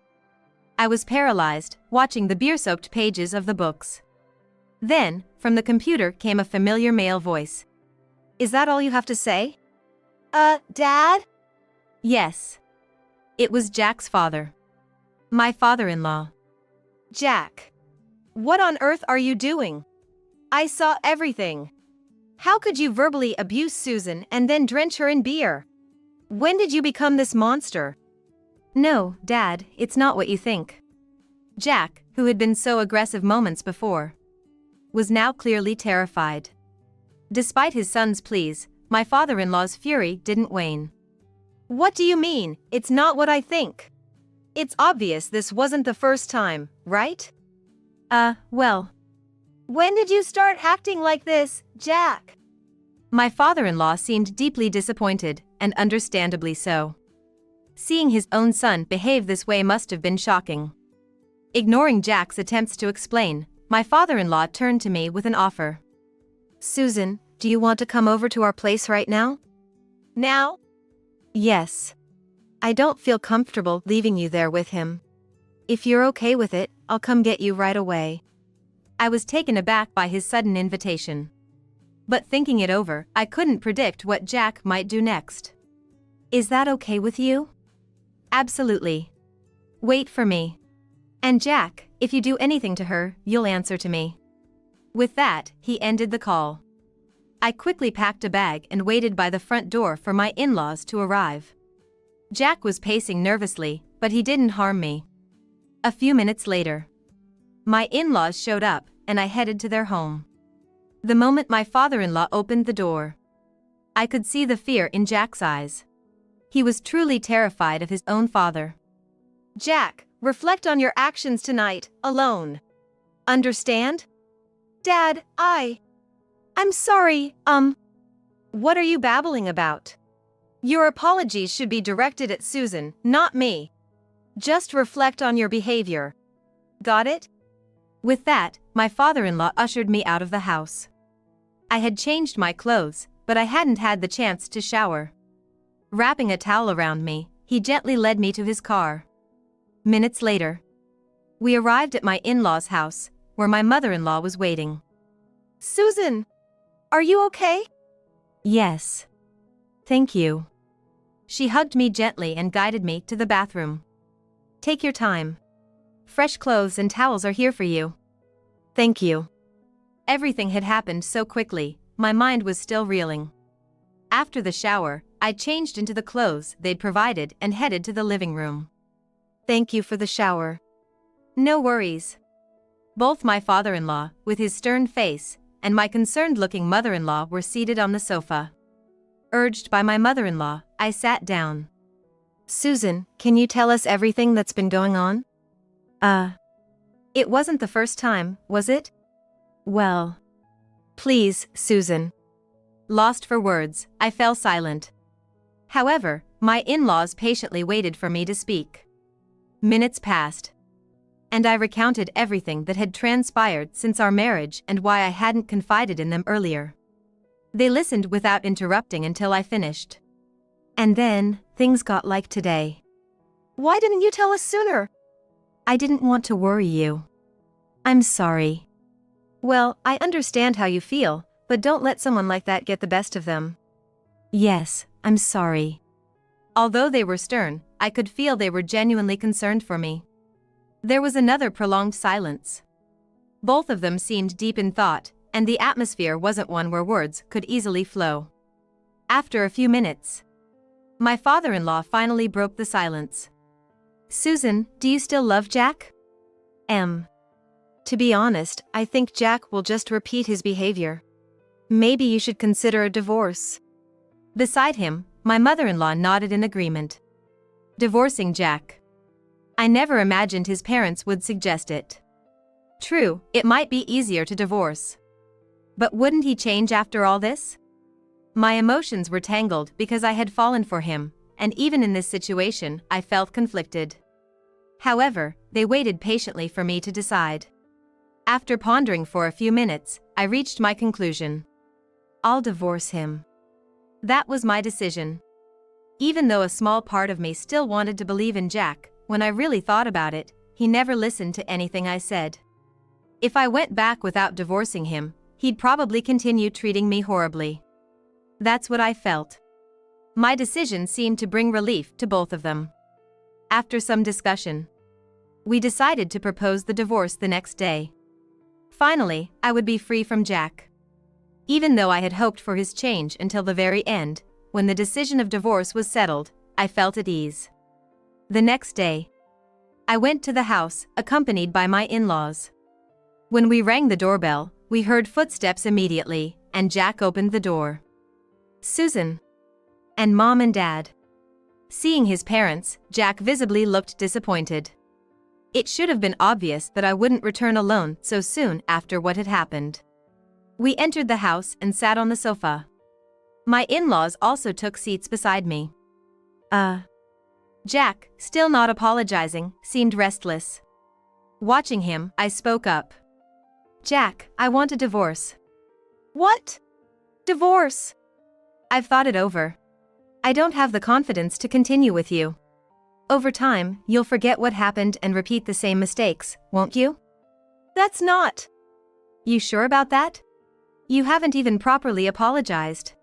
I was paralyzed, watching the beer-soaked pages of the books. Then, from the computer came a familiar male voice. Is that all you have to say? Dad? Yes. It was Jack's father. My father-in-law. Jack. What on earth are you doing? I saw everything. How could you verbally abuse Susan and then drench her in beer? When did you become this monster? No, Dad, it's not what you think. Jack, who had been so aggressive moments before, was now clearly terrified. Despite his son's pleas, my father-in-law's fury didn't wane. What do you mean, it's not what I think? It's obvious this wasn't the first time, right? Well. When did you start acting like this, Jack? My father-in-law seemed deeply disappointed, and understandably so. Seeing his own son behave this way must have been shocking. Ignoring Jack's attempts to explain, my father-in-law turned to me with an offer. Susan, do you want to come over to our place right now? Now? Yes. I don't feel comfortable leaving you there with him. If you're okay with it, I'll come get you right away. I was taken aback by his sudden invitation. But thinking it over, I couldn't predict what Jack might do next. Is that okay with you? Absolutely. Wait for me. And Jack, if you do anything to her, you'll answer to me. With that, he ended the call. I quickly packed a bag and waited by the front door for my in-laws to arrive. Jack was pacing nervously, but he didn't harm me. A few minutes later, my in-laws showed up, and I headed to their home. The moment my father-in-law opened the door, I could see the fear in Jack's eyes. He was truly terrified of his own father. Jack, reflect on your actions tonight, alone. Understand? Dad, I'm sorry, What are you babbling about? Your apologies should be directed at Susan, not me. Just reflect on your behavior. Got it? With that, my father-in-law ushered me out of the house. I had changed my clothes, but I hadn't had the chance to shower. Wrapping a towel around me, he gently led me to his car. Minutes later, we arrived at my in-laws' house, where my mother-in-law was waiting. Susan, are you okay? Yes. Thank you. She hugged me gently and guided me to the bathroom. Take your time. Fresh clothes and towels are here for you. Thank you. Everything had happened so quickly, my mind was still reeling. After the shower, I changed into the clothes they'd provided and headed to the living room. Thank you for the shower. No worries. Both my father-in-law, with his stern face, and my concerned-looking mother-in-law were seated on the sofa. Urged by my mother-in-law, I sat down. Susan, can you tell us everything that's been going on? It wasn't the first time, was it? Well. Please, Susan. Lost for words, I fell silent. However, my in-laws patiently waited for me to speak. Minutes passed, and I recounted everything that had transpired since our marriage and why I hadn't confided in them earlier. They listened without interrupting until I finished. And then, things got like today. Why didn't you tell us sooner? I didn't want to worry you. I'm sorry. Well, I understand how you feel, but don't let someone like that get the best of them. Yes, I'm sorry. Although they were stern, I could feel they were genuinely concerned for me. There was another prolonged silence. Both of them seemed deep in thought, and the atmosphere wasn't one where words could easily flow. After a few minutes, my father-in-law finally broke the silence. Susan, do you still love Jack? To be honest, I think Jack will just repeat his behavior. Maybe you should consider a divorce. Beside him, my mother-in-law nodded in agreement. Divorcing Jack. I never imagined his parents would suggest it. True, it might be easier to divorce. But wouldn't he change after all this? My emotions were tangled because I had fallen for him, and even in this situation, I felt conflicted. However, they waited patiently for me to decide. After pondering for a few minutes, I reached my conclusion. I'll divorce him. That was my decision. Even though a small part of me still wanted to believe in Jack, when I really thought about it, he never listened to anything I said. If I went back without divorcing him, he'd probably continue treating me horribly. That's what I felt. My decision seemed to bring relief to both of them. After some discussion, we decided to propose the divorce the next day. Finally, I would be free from Jack. Even though I had hoped for his change until the very end, when the decision of divorce was settled, I felt at ease. The next day, I went to the house, accompanied by my in-laws. When we rang the doorbell, we heard footsteps immediately, and Jack opened the door. Susan. And Mom and Dad. Seeing his parents, Jack visibly looked disappointed. It should have been obvious that I wouldn't return alone so soon after what had happened. We entered the house and sat on the sofa. My in-laws also took seats beside me. Jack, still not apologizing, seemed restless. Watching him, I spoke up. Jack, I want a divorce. What? Divorce. I've thought it over. I don't have the confidence to continue with you. Over time, you'll forget what happened and repeat the same mistakes, won't you? That's not. You sure about that? You haven't even properly apologized.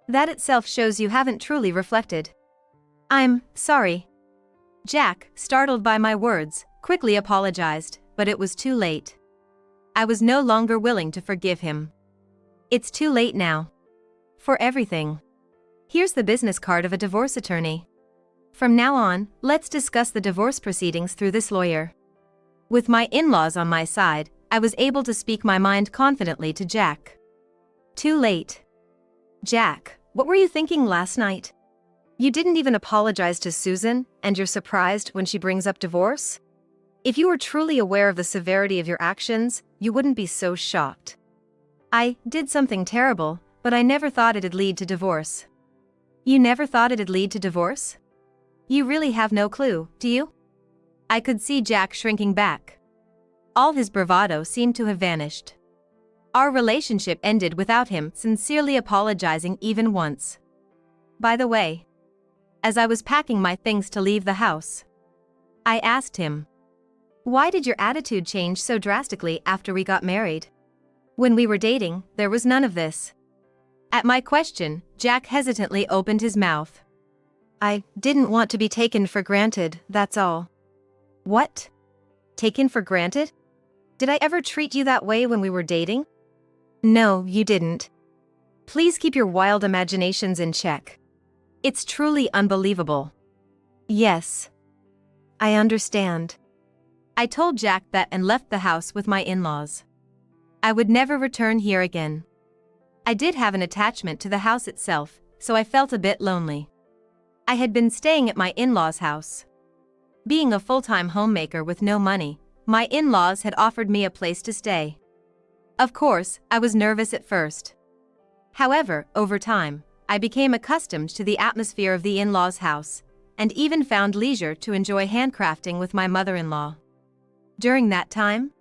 That itself shows you haven't truly reflected. I'm sorry. Jack, startled by my words, quickly apologized, but it was too late. I was no longer willing to forgive him. It's too late now. For everything. Here's the business card of a divorce attorney. From now on, let's discuss the divorce proceedings through this lawyer. With my in-laws on my side, I was able to speak my mind confidently to Jack. Too late. Jack, what were you thinking last night? You didn't even apologize to Susan, and you're surprised when she brings up divorce? If you were truly aware of the severity of your actions, you wouldn't be so shocked. I did something terrible, but I never thought it'd lead to divorce. You never thought it'd lead to divorce? You really have no clue, do you? I could see Jack shrinking back. All his bravado seemed to have vanished. Our relationship ended without him sincerely apologizing even once. By the way, as I was packing my things to leave the house, I asked him, "Why did your attitude change so drastically after we got married? When we were dating, there was none of this." At my question, Jack hesitantly opened his mouth. "I didn't want to be taken for granted, that's all." What? Taken for granted? Did I ever treat you that way when we were dating? No, you didn't. Please keep your wild imaginations in check. It's truly unbelievable. Yes. I understand. I told Jack that and left the house with my in-laws. I would never return here again. I did have an attachment to the house itself, so I felt a bit lonely. I had been staying at my in-laws' house. Being a full-time homemaker with no money, my in-laws had offered me a place to stay. Of course, I was nervous at first. However, over time, I became accustomed to the atmosphere of the in-laws' house, and even found leisure to enjoy handcrafting with my mother-in-law. During that time,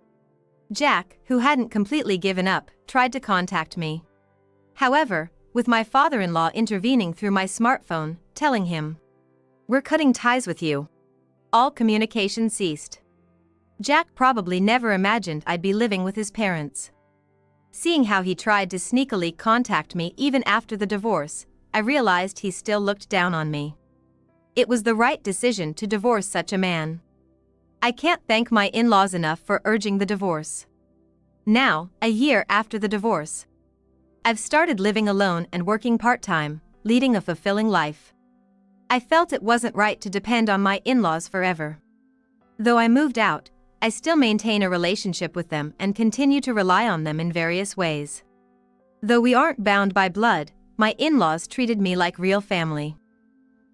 Jack, who hadn't completely given up, tried to contact me. However, with my father-in-law intervening through my smartphone, telling him, "We're cutting ties with you," all communication ceased. Jack probably never imagined I'd be living with his parents. Seeing how he tried to sneakily contact me even after the divorce, I realized he still looked down on me. It was the right decision to divorce such a man. I can't thank my in-laws enough for urging the divorce. Now, a year after the divorce, I've started living alone and working part-time, leading a fulfilling life. I felt it wasn't right to depend on my in-laws forever. Though I moved out, I still maintain a relationship with them and continue to rely on them in various ways. Though we aren't bound by blood, my in-laws treated me like real family.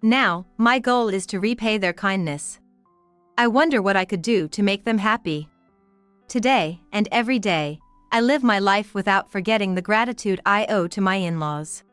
Now, my goal is to repay their kindness. I wonder what I could do to make them happy. Today, and every day, I live my life without forgetting the gratitude I owe to my in-laws.